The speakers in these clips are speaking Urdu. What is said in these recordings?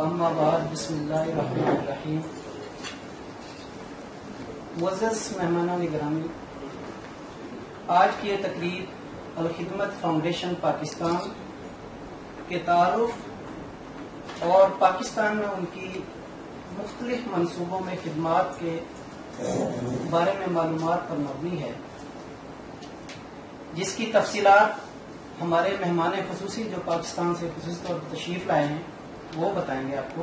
اما بعد بسم اللہ الرحمن الرحیم. معزز مہمانان گرامی، آج کی یہ تقریب الخدمت فاؤنڈیشن پاکستان کے تعارف اور پاکستان میں ان کی مختلف منصوبوں میں خدمات کے بارے میں معلومات پر مبنی ہے، جس کی تفصیلات ہمارے مہمان خصوصی جو پاکستان سے خصوصی طور پر تشریف لائے ہیں وہ بتائیں گے آپ کو.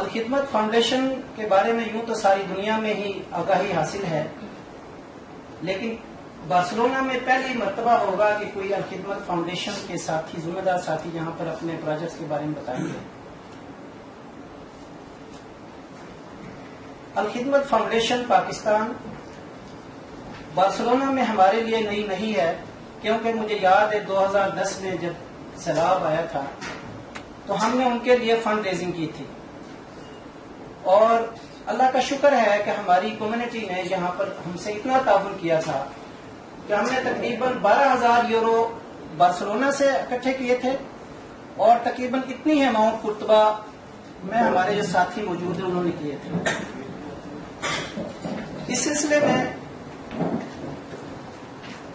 الخدمت فاؤنڈیشن کے بارے میں یوں تو ساری دنیا میں ہی آگاہی حاصل ہے، لیکن بارسلونا میں پہلی مرتبہ ہوگا کہ کوئی الخدمت فاؤنڈیشن کے ساتھی، ذمہ دار ساتھی یہاں پر اپنے پروجیکٹس کے بارے میں بتائیں گے. الخدمت فاؤنڈیشن پاکستان بارسلونا میں ہمارے لیے نئی نہیں ہے، کیونکہ مجھے یاد ہے 2010 میں جب سیلاب آیا تھا تو ہم نے ان کے لیے فنڈ ریزنگ کی تھی، اور اللہ کا شکر ہے کہ ہماری کمیونٹی نے یہاں پر ہم سے اتنا تعاون کیا تھا کہ ہم نے تقریباً 12,000 یورو بارسلونا سے اکٹھے کیے تھے، اور تقریباً اتنی ہی اماؤنٹ قرطبہ میں ہمارے جو ساتھی موجود ہیں انہوں نے کیے تھے. اس سلسلے میں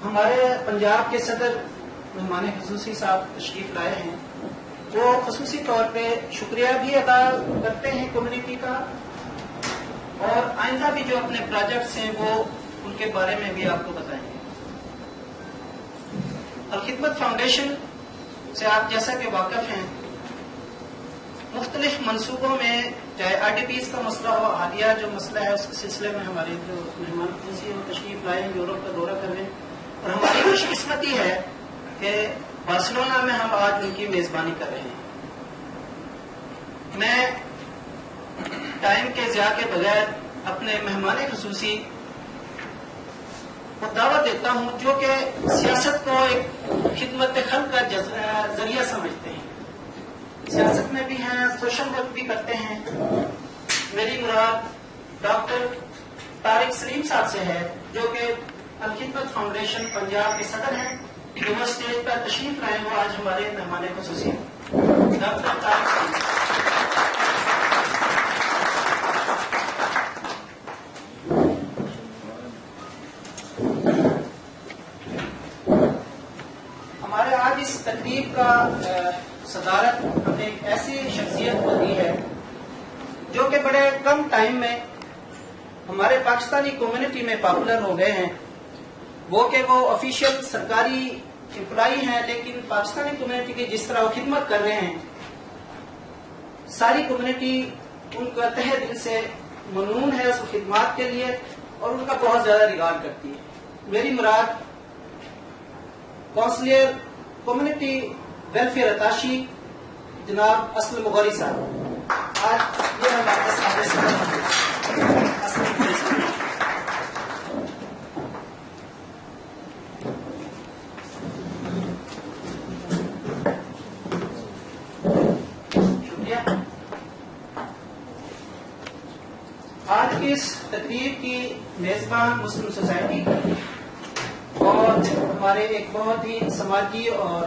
ہمارے پنجاب کے صدر مہمان خصوصی صاحب تشریف لائے ہیں، وہ خصوصی طور پہ شکریہ بھی ادا کرتے ہیں کمیونٹی کا، اور آئندہ بھی جو اپنے پروجیکٹس ہیں وہ ان کے بارے میں بھی آپ کو بتائیں گے. الخدمت فاؤنڈیشن سے آپ جیسا کہ واقف ہیں، مختلف منصوبوں میں چاہے آر ڈی پیز کا مسئلہ ہو، حالیہ جو مسئلہ ہے اس کے سلسلے میں ہمارے جو مہمان خصوصی ہیں تشریف لائے ہیں، یورپ کا دورہ کر رہے ہیں، اور ہماری خوش قسمتی ہے کہ بارسلونا میں ہم آج ان کی میزبانی کر رہے ہیں. میں ٹائم کے ضیاع کے بغیر اپنے مہمان خصوصی کو دعوت دیتا ہوں جو کہ سیاست کو ایک خدمت خلق کا ذریعہ سمجھتے ہیں، سیاست میں بھی ہیں، سوشل ورک بھی کرتے ہیں. میری مراد ڈاکٹر طارق سلیم صاحب سے ہے، جو کہ الخدمت فاؤنڈیشن پنجاب کے صدر ہیں، جو وہ اسٹیج پر تشریف لائے، وہ آج ہمارے مہمان خصوصی ہیں. ڈاکٹر طارق سلیم. ہمارے آج اس تقریب کا صدارت ہمیں ایک ایسی شخصیت کو دی ہے جو کہ بڑے کم ٹائم میں ہمارے پاکستانی کمیونٹی میں پاپولر ہو گئے ہیں. وہ کہ وہ آفیشیل سرکاری امپلائی ہیں، لیکن پاکستانی کمیونٹی کی جس طرح وہ خدمت کر رہے ہیں، ساری کمیونٹی ان کا تہہ دل سے ممنون ہے اس خدمات کے لیے، اور ان کا بہت زیادہ ریگارڈ کرتی ہے. میری مراد کونسلر کمیونٹی ویلفیئر اتاشی جناب اسلم مغوری صاحب، آج یہ ہمارے سامنے آج کی اس تقریب کی میزبان مسلم سوسائٹی اور ہمارے ایک بہت ہی سماجی اور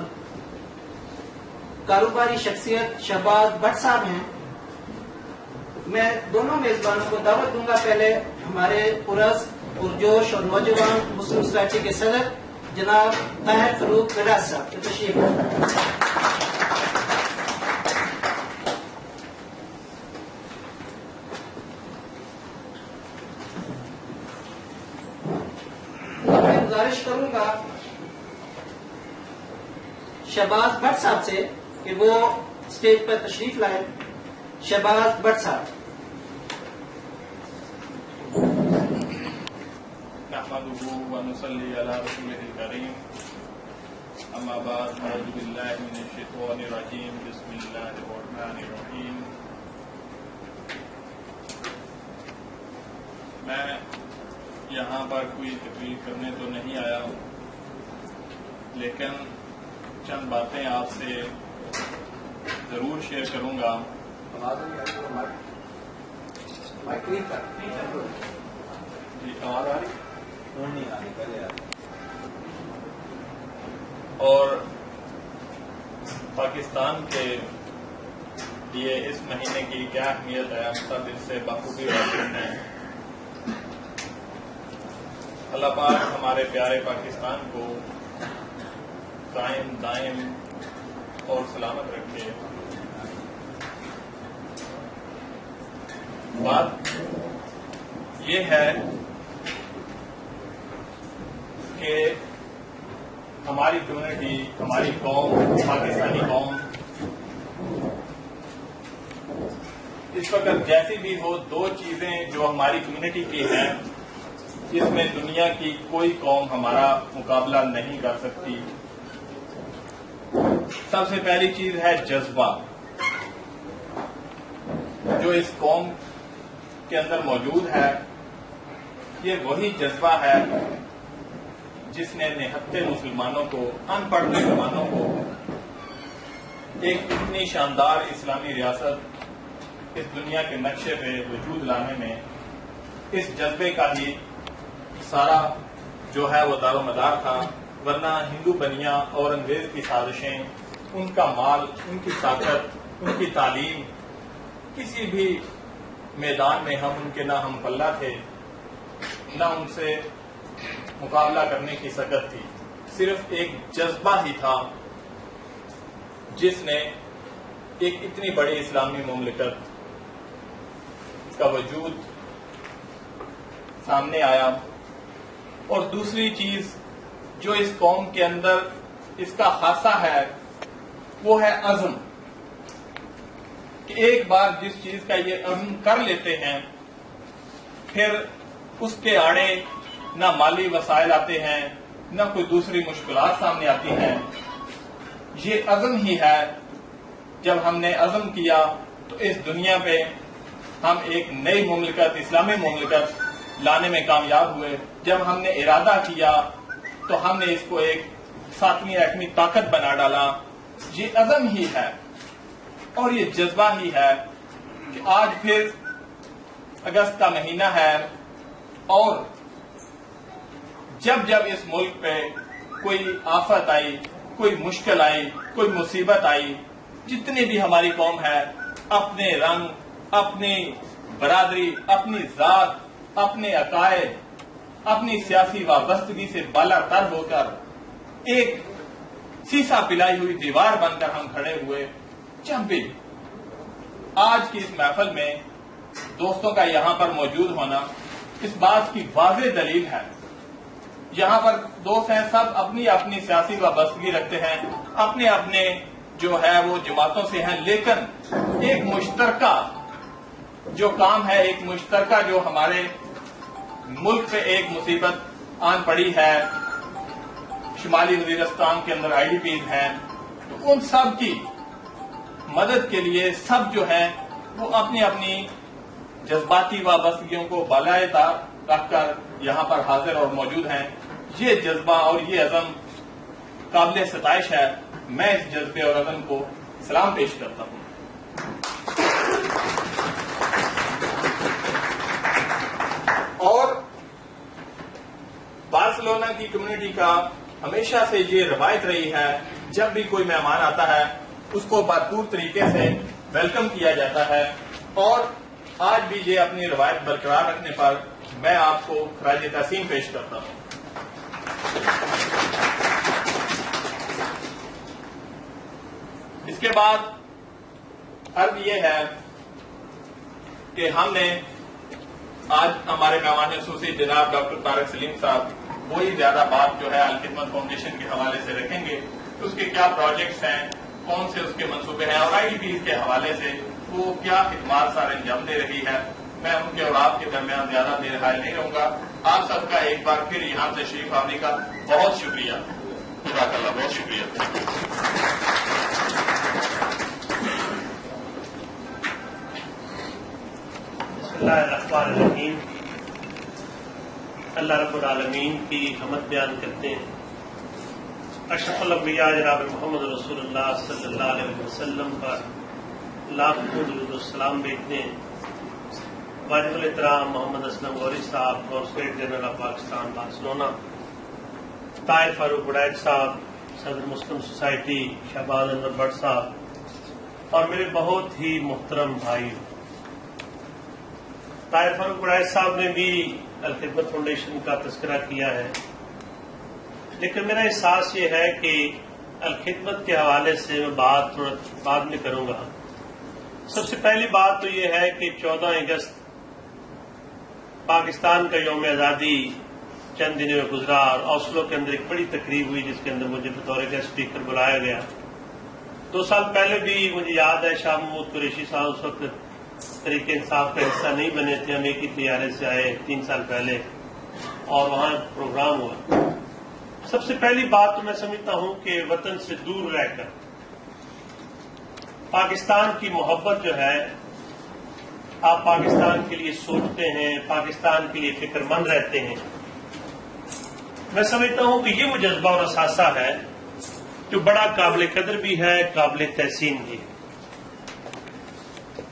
کاروباری شخصیت شہباز بٹ صاحب ہیں. میں دونوں میزبانوں کو دعوت دوں گا. پہلے ہمارے پرز پرجوش اور نوجوان مسلم سوسائٹی کے صدر جناب طاہر فروخ وراث صاحب کی تشریف گزارش کروں گا شہباز بٹ صاحب سے کہ وہ اسٹیج پر تشریف لائے. شہباز بٹ صاحب. نحمده ونصلي على رسوله الكريم. اما بعد، اعوذ بالله من الشيطان الرجيم. بسم الله الرحمن الرحيم. میں یہاں پر کوئی تقریر کرنے تو نہیں آیا ہوں، لیکن چند باتیں آپ سے ضرور شیئر کروں گا. جی آواز آ رہی؟ نہیں آ رہی، پہلے آ رہی. اور پاکستان کے لیے اس مہینے کی کیا اہمیت ہے، ہم سب اس سے بخوبی واقف ہیں۔ اللہ پاک ہمارے پیارے پاکستان کو قائم دائم اور سلامت رکھے۔ بات یہ ہے کہ ہماری کمیونٹی، ہماری قوم، پاکستانی قوم اس وقت جیسی بھی ہو، دو چیزیں جو ہماری کمیونٹی کی ہیں اس میں دنیا کی کوئی قوم ہمارا مقابلہ نہیں کر سکتی۔ سب سے پہلی چیز ہے جذبہ، جو اس قوم کے اندر موجود ہے۔ یہ وہی جذبہ ہے جس نے نہتے مسلمانوں کو، ان پڑھ مسلمانوں کو ایک اتنی شاندار اسلامی ریاست اس دنیا کے نقشے پہ وجود لانے میں، اس جذبے کا ہی سارا جو ہے وہ دار و مدار تھا، ورنہ ہندو بنیاں اور انگریز کی سازشیں، ان کا مال، ان کی طاقت، ان کی تعلیم، کسی بھی میدان میں ہم ان کے نہ ہم پلہ تھے، نہ ان سے مقابلہ کرنے کی سکت تھی۔ صرف ایک جذبہ ہی تھا جس نے ایک اتنی بڑی اسلامی مملکت کا وجود سامنے آیا۔ اور دوسری چیز جو اس قوم کے اندر اس کا خاصہ ہے وہ ہے عزم، کہ ایک بار جس چیز کا یہ عزم کر لیتے ہیں پھر اس کے آڑے نہ مالی وسائل آتے ہیں، نہ کوئی دوسری مشکلات سامنے آتی ہیں۔ یہ عزم ہی ہے۔ جب ہم نے عزم کیا تو اس دنیا پہ ہم ایک نئی مملکت، اسلامی مملکت لانے میں کامیاب ہوئے۔ جب ہم نے ارادہ کیا تو ہم نے اس کو ایک ساتویں ایٹمی طاقت بنا ڈالا۔ یہ عزم ہی ہے اور یہ جذبہ ہی ہے کہ آج پھر اگست کا مہینہ ہے، اور جب جب اس ملک پہ کوئی آفت آئی، کوئی مشکل آئی، کوئی مصیبت آئی، جتنی بھی ہماری قوم ہے اپنے رنگ، اپنی برادری، اپنی ذات، اپنے عقائد، اپنی سیاسی وابستگی سے بالا تر ہو کر ایک سیسا پلائی ہوئی دیوار بن کر ہم کھڑے ہوئے۔ جب بھی آج کی اس محفل میں دوستوں کا یہاں پر موجود ہونا اس بات کی واضح دلیل ہے۔ یہاں پر دوست ہیں، سب اپنی اپنی سیاسی وابستگی رکھتے ہیں، اپنے اپنے جو ہے وہ جماعتوں سے ہیں، لیکن ایک مشترکہ جو کام ہے، ایک مشترکہ جو ہمارے ملک پہ ایک مصیبت آن پڑی ہے، شمالی وزیرستان کے اندر آئی ڈی پیز ہیں، تو ان سب کی مدد کے لیے سب جو ہیں وہ اپنی اپنی جذباتی وابستگیوں کو بالائے طاق رکھ کر یہاں پر حاضر اور موجود ہیں۔ یہ جذبہ اور یہ عزم قابل ستائش ہے۔ میں اس جذبے اور عزم کو سلام پیش کرتا ہوں۔ اور بارسلونا کی کمیونٹی کا ہمیشہ سے یہ روایت رہی ہے، جب بھی کوئی مہمان آتا ہے اس کو بھرپور طریقے سے ویلکم کیا جاتا ہے، اور آج بھی یہ اپنی روایت برقرار رکھنے پر میں آپ کو خراج تحسین پیش کرتا ہوں۔ اس کے بعد عرض یہ ہے کہ ہم نے آج ہمارے مہمان خصوصی جناب ڈاکٹر طارق سلیم صاحب وہی زیادہ بات جو ہے الخدمت فاؤنڈیشن کے حوالے سے رکھیں گے، اس کے کیا پروجیکٹس ہیں، کون سے اس کے منصوبے ہیں، اور آئی ڈی پیز کے حوالے سے وہ کیا خدمات سارے انجام دے رہی ہے۔ میں ان کے اور آپ کے درمیان زیادہ دیر حائل نہیں رہوں گا۔ آپ سب کا ایک بار پھر یہاں سے تشریف آنے کا بہت شکریہ۔ جزاک اللہ، بہت شکریہ۔ بسم اللہ الرحمن الرحیم۔ اللہ رب العالمین کی حمد بیان کرتے ہیں۔ اشرف الانبیاء جناب محمد رسول اللہ صلی اللہ علیہ وسلم پر لاکھوں درود السلام بھیجتے ہیں۔ واجب الاحترام محمد اسلم غوری صاحب، consulate general of Pakistan Barcelona, Tahir Farooq Waraich صاحب، صدر مسلم سوسائٹی شہباز انور بٹ صاحب، اور میرے بہت ہی محترم بھائی طاہر فاروق بڑائے صاحب نے بھی الخدمت فاؤنڈیشن کا تذکرہ کیا ہے، لیکن میرا احساس یہ ہے کہ الخدمت کے حوالے سے میں بات تھوڑا بعد میں کروں گا۔ سب سے پہلی بات تو یہ ہے کہ 14 اگست پاکستان کا یوم آزادی چند دنوں میں گزرا اور اوسلو کے اندر ایک بڑی تقریب ہوئی جس کے اندر مجھے بطور گیسٹ اسپیکر بلایا گیا۔ 2 سال پہلے بھی مجھے یاد ہے شاہ محمود قریشی صاحب اس وقت تحریک انصاف کا حصہ نہیں بنے تھے، ہم ایک ہی طیارے سے آئے 3 سال پہلے اور وہاں پروگرام ہوا۔ سب سے پہلی بات تو میں سمجھتا ہوں کہ وطن سے دور رہ کر پاکستان کی محبت جو ہے، آپ پاکستان کے لیے سوچتے ہیں، پاکستان کے لیے فکر مند رہتے ہیں، میں سمجھتا ہوں کہ یہ وہ جذبہ اور اثاثہ ہے جو بڑا قابل قدر بھی ہے، قابل تحسین بھی ہے،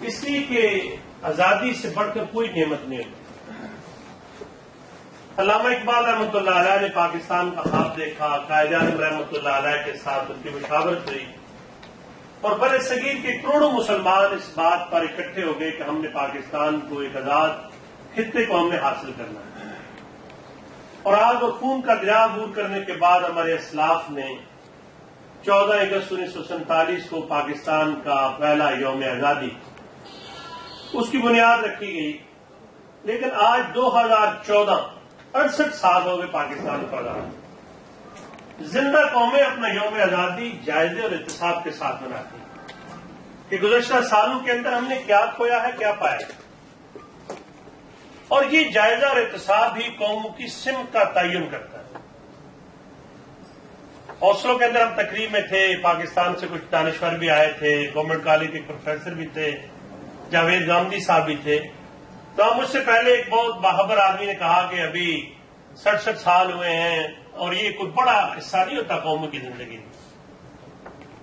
اس لیے کہ آزادی سے بڑھ کر کوئی نعمت نہیں ہوتی۔ علامہ اقبال رحمۃ اللہ علیہ نے پاکستان کا خواب دیکھا، قائد اعظم رحمۃ اللہ علیہ کے ساتھ ان کی مشاورت ہوئی اور بر صغیر کے کروڑوں مسلمان اس بات پر اکٹھے ہو گئے کہ ہم نے پاکستان کو ایک آزاد خطے کو ہم نے حاصل کرنا ہے، اور آگ اور خون کا دریا عبور کرنے کے بعد ہمارے اسلاف نے 14 اگست 1947 کو پاکستان کا پہلا یوم آزادی اس کی بنیاد رکھی گئی، لیکن آج 2014 68 سال ہو گئے پاکستان کو آزاد۔ زندہ قومیں اپنا یوم آزادی جائزے اور احتساب کے ساتھ مناتی ہیں کہ گزشتہ سالوں کے اندر ہم نے کیا کھویا ہے، کیا پایا، اور یہ جائزہ اور احتساب ہی قوموں کی سمت کا تعین کرتا ہے۔ اوسلو کے اندر ہم تقریب میں تھے، پاکستان سے کچھ دانشور بھی آئے تھے، گورنمنٹ کالج کے پروفیسر بھی تھے، جاوید گامدی صاحب بھی تھے، تو مجھ سے پہلے ایک بہت باخبر آدمی نے کہا کہ ابھی 67 سال ہوئے ہیں اور یہ کوئی بڑا حصہ نہیں ہوتا قوموں کی زندگی میں،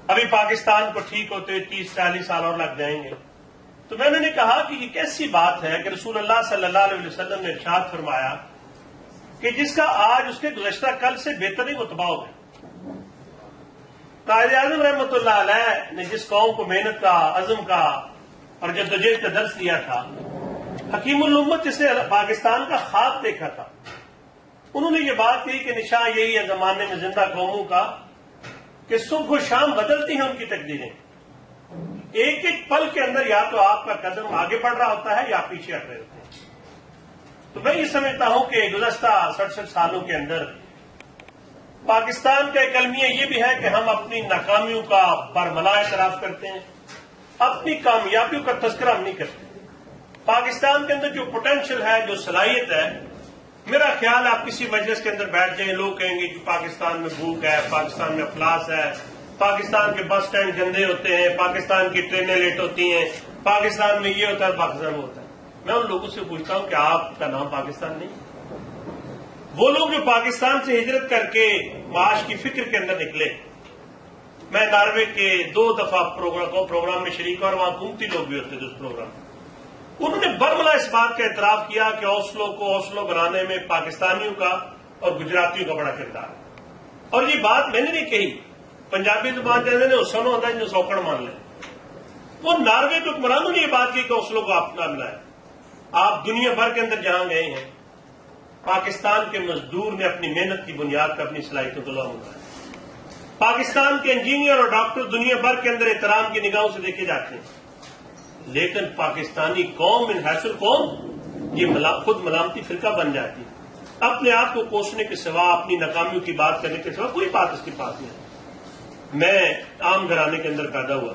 ابھی پاکستان کو ٹھیک ہوتے 30-40 سال اور لگ جائیں گے۔ تو میں نے کہا کہ یہ کیسی بات ہے کہ رسول اللہ صلی اللہ علیہ وسلم نے ارشاد فرمایا کہ جس کا آج اس کے گزشتہ کل سے بہتر نہیں وہ تباہ ہو گئے۔ قائد اعظم رحمۃ اللہ علیہ نے جس قوم کو محنت کا، عزم کا اور جدوجہد کا درس دیا تھا، حکیم الامت جس نے پاکستان کا خواب دیکھا تھا، انہوں نے یہ بات کہی کہ نشان یہی ہے زمانے میں زندہ قوموں کا کہ صبح و شام بدلتی ہیں ان کی تقدیریں، ایک ایک پل کے اندر یا تو آپ کا قدم آگے بڑھ رہا ہوتا ہے یا پیچھے ہٹ رہے ہوتے ہیں۔ تو میں یہ سمجھتا ہوں کہ گزشتہ 67 سالوں کے اندر پاکستان کا ایک المیہ یہ بھی ہے کہ ہم اپنی ناکامیوں کا برملا اعتراف کرتے ہیں، اپنی کامیابیوں کا تذکرہ ہم نہیں کرتے۔ پاکستان کے اندر جو پوٹینشیل ہے، جو صلاحیت ہے، میرا خیال ہے آپ کسی مجلس کے اندر بیٹھ جائیں، لوگ کہیں گے کہ پاکستان میں بھوک ہے، پاکستان میں افلاس ہے، پاکستان کے بس اسٹینڈ گندے ہوتے ہیں، پاکستان کی ٹرینیں لیٹ ہوتی ہیں، پاکستان میں یہ ہوتا ہے، پاکستان میں ہوتا ہے۔ میں ان لوگوں سے پوچھتا ہوں کہ آپ کا نام پاکستان نہیں؟ وہ لوگ جو پاکستان سے ہجرت کر کے معاش کی فکر کے اندر نکلے، میں ناروے کے 2 دفعہ پروگرام میں شریک ہوں اور وہاں حکومتی لوگ بھی ہوتے تھے اس پروگرام میں، انہوں نے برملا اس بات کا اعتراف کیا کہ اوسلو بنانے میں پاکستانیوں کا اور گجراتیوں کا بڑا کردار ہے، اور یہ بات میں نے نہیں کہی، پنجابی زبان جیسے نے سنو ہوتا ہے جو سوکڑ مان لیں، وہ ناروے کے حکمرانوں نے یہ بات کی کہ اوسلو کو اپنا ملا ہے۔ آپ دنیا بھر کے اندر جہاں گئے ہیں، پاکستان کے مزدور نے اپنی محنت کی بنیاد پر اپنی صلاحیتوں کو لوگ اٹھایا، پاکستان کے انجینئر اور ڈاکٹر دنیا بھر کے اندر احترام کی نگاہوں سے دیکھے جاتے ہیں، لیکن پاکستانی قوم من حیث القوم یہ خود ملامتی فرقہ بن جاتی ہے، اپنے آپ کو کوسنے کے سوا، اپنی ناکامیوں کی بات کرنے کے سوا کوئی بات اس کے پاس نہیں۔ میں عام گھرانے کے اندر پیدا ہوا،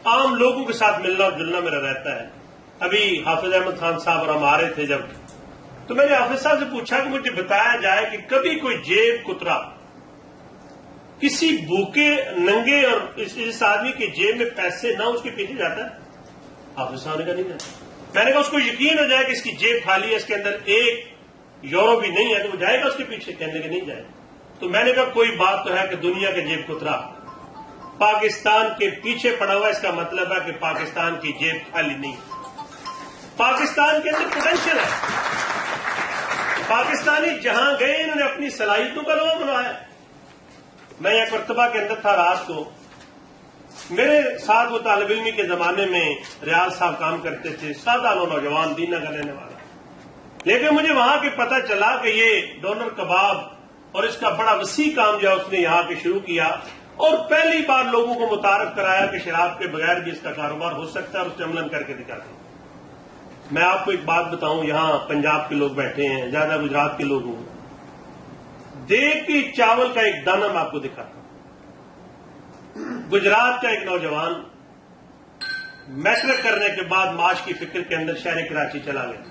عام لوگوں کے ساتھ ملنا اور جلنا میرا رہتا ہے۔ ابھی حافظ احمد خان صاحب اور ہم آ رہے تھے جب، تو میں نے حافظ صاحب سے پوچھا کہ مجھے بتایا جائے کہ کبھی کوئی جیب کترا کسی بھوکے ننگے اور اس آدمی کی جیب میں پیسے نہ اس کے پیچھے جاتا ہے؟ حافظ صاحب نے کہا نہیں جاتا۔ میں نے کہا اس کو یقین ہو جائے کہ اس کی جیب خالی ہے، اس کے اندر 1 یورو بھی نہیں ہے، تو وہ جائے گا اس کے پیچھے؟ کہنے لگے نہیں جائے۔ تو میں نے کہا کوئی بات تو ہے کہ دنیا کے جیب کترا پاکستان کے پیچھے پڑا ہوا، اس کا مطلب ہے کہ پاکستان کی جیب خالی نہیں، پاکستان کے اندر پوٹینشیل ہے۔ پاکستانی جہاں گئے انہوں نے اپنی صلاحیتوں کا لوگا بنوایا۔ میں ایک مرتبہ کے اندر تھا، رات کو میرے ساتھ وہ طالب علمی کے زمانے میں ریاض صاحب کام کرتے تھے، سادہ نوجوان، دینہ کا لینے والا، لیکن مجھے وہاں کے پتہ چلا کہ یہ ڈونر کباب اور اس کا بڑا وسیع کام جو ہے اس نے یہاں کے شروع کیا، اور پہلی بار لوگوں کو متعارف کرایا کہ شراب کے بغیر بھی اس کا کاروبار ہو سکتا ہے، اور اس نے عملاً کر کے دکھاتے ہیں۔ میں آپ کو ایک بات بتاؤں، یہاں پنجاب کے لوگ بیٹھے ہیں، زیادہ گجرات کے لوگ ہوں، دیگ کے چاول کا ایک دانہ میں آپ کو دکھاتا ہوں۔ گجرات کا ایک نوجوان میٹرک کرنے کے بعد معاش کی فکر کے اندر شہر کراچی چلا گیا،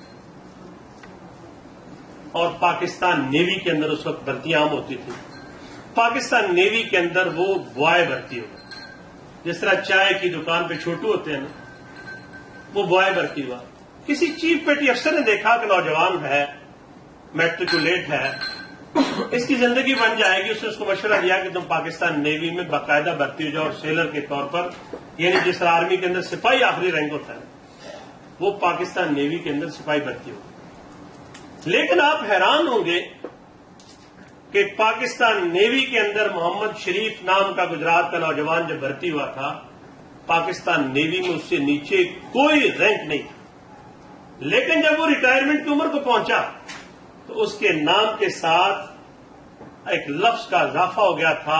اور پاکستان نیوی کے اندر اس وقت بھرتی عام ہوتی تھی، پاکستان نیوی کے اندر وہ بوائے بھرتی ہو، جس طرح چائے کی دکان پہ چھوٹو ہوتے ہیں نا، وہ بوائے بھرتی ہوا۔ کسی چیف پیٹی افسر نے دیکھا کہ نوجوان ہے، میٹریکولیٹ ہے، اس کی زندگی بن جائے گی، اس نے اس کو مشورہ دیا کہ تم پاکستان نیوی میں باقاعدہ بھرتی ہو جاؤ، اور سیلر کے طور پر، یعنی جس طرح آرمی کے اندر سپاہی آخری رینک ہوتا ہے، وہ پاکستان نیوی کے اندر سپاہی بھرتی ہو۔ لیکن آپ حیران ہوں گے کہ پاکستان نیوی کے اندر محمد شریف نام کا گجرات کا نوجوان جب بھرتی ہوا تھا، پاکستان نیوی میں اس سے نیچے کوئی رینک نہیں تھا، لیکن جب وہ ریٹائرمنٹ کی عمر کو پہنچا تو اس کے نام کے ساتھ ایک لفظ کا اضافہ ہو گیا تھا،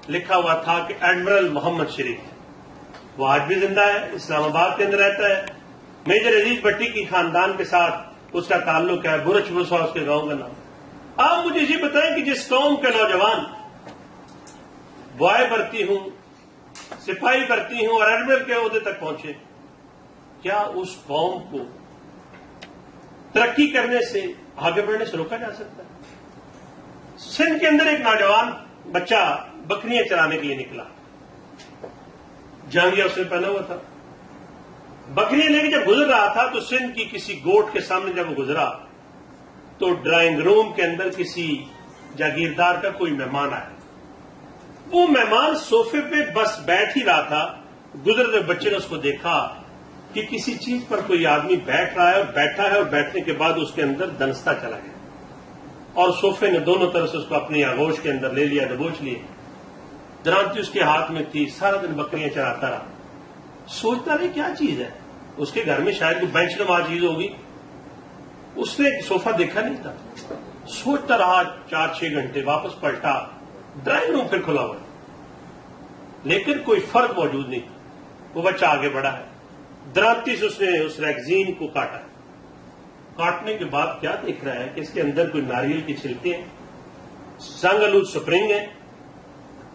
لکھا ہوا تھا کہ ایڈمرل محمد شریف۔ وہ آج بھی زندہ ہے، اسلام آباد کے اندر رہتا ہے، میجر عزیز بھٹی کی خاندان کے ساتھ اس کا تعلق ہے، برچ بسوا اس کے گاؤں کا نام۔ آپ مجھے یہ بتائیں کہ جس قوم کے نوجوان بوائے بھرتی ہوں، سپاہی بھرتی ہوں اور ایڈمرل کے عہدے تک پہنچے، کیا اس قوم کو ترقی کرنے سے، آگے بڑھنے سے روکا جا سکتا ہے؟ سندھ کے اندر ایک نوجوان بچہ بکریاں چرانے کے لیے نکلا، جانگیا اس نے پہنا ہوا تھا، بکریاں لے کے جب گزر رہا تھا تو سندھ کی کسی گوٹ کے سامنے جب وہ گزرا تو ڈرائنگ روم کے اندر کسی جاگیردار کا کوئی مہمان آیا، وہ مہمان صوفے پہ بس بیٹھ ہی رہا تھا، گزرتے بچے نے اس کو دیکھا کہ کسی چیز پر کوئی آدمی بیٹھ رہا ہے اور بیٹھا ہے، اور بیٹھنے کے بعد اس کے اندر دنستا چلا گیا، اور صوفے نے دونوں طرف سے اس کو اپنی آغوش کے اندر لے لیا، دبوچ لیے، درانتی اس کے ہاتھ میں تھی، سارا دن بکریاں چراتا رہا، سوچتا رہے کیا چیز ہے، اس کے گھر میں شاید کوئی بینچ نما چیز ہوگی، اس نے صوفہ دیکھا نہیں تھا، سوچتا رہا 4-6 گھنٹے، واپس پلٹا، ڈرائنگ روم پھر کھلا ہوا، لیکن کوئی فرق موجود نہیں تھا، وہ بچہ آگے بڑھا ہے، درانتی سے اس نے اس ریگزین کو کاٹا، کاٹنے کے بعد کیا دیکھ رہا ہے کہ اس کے اندر کوئی ناریل کی چھلکے ہیں، زنگ آلود سپرنگ ہے،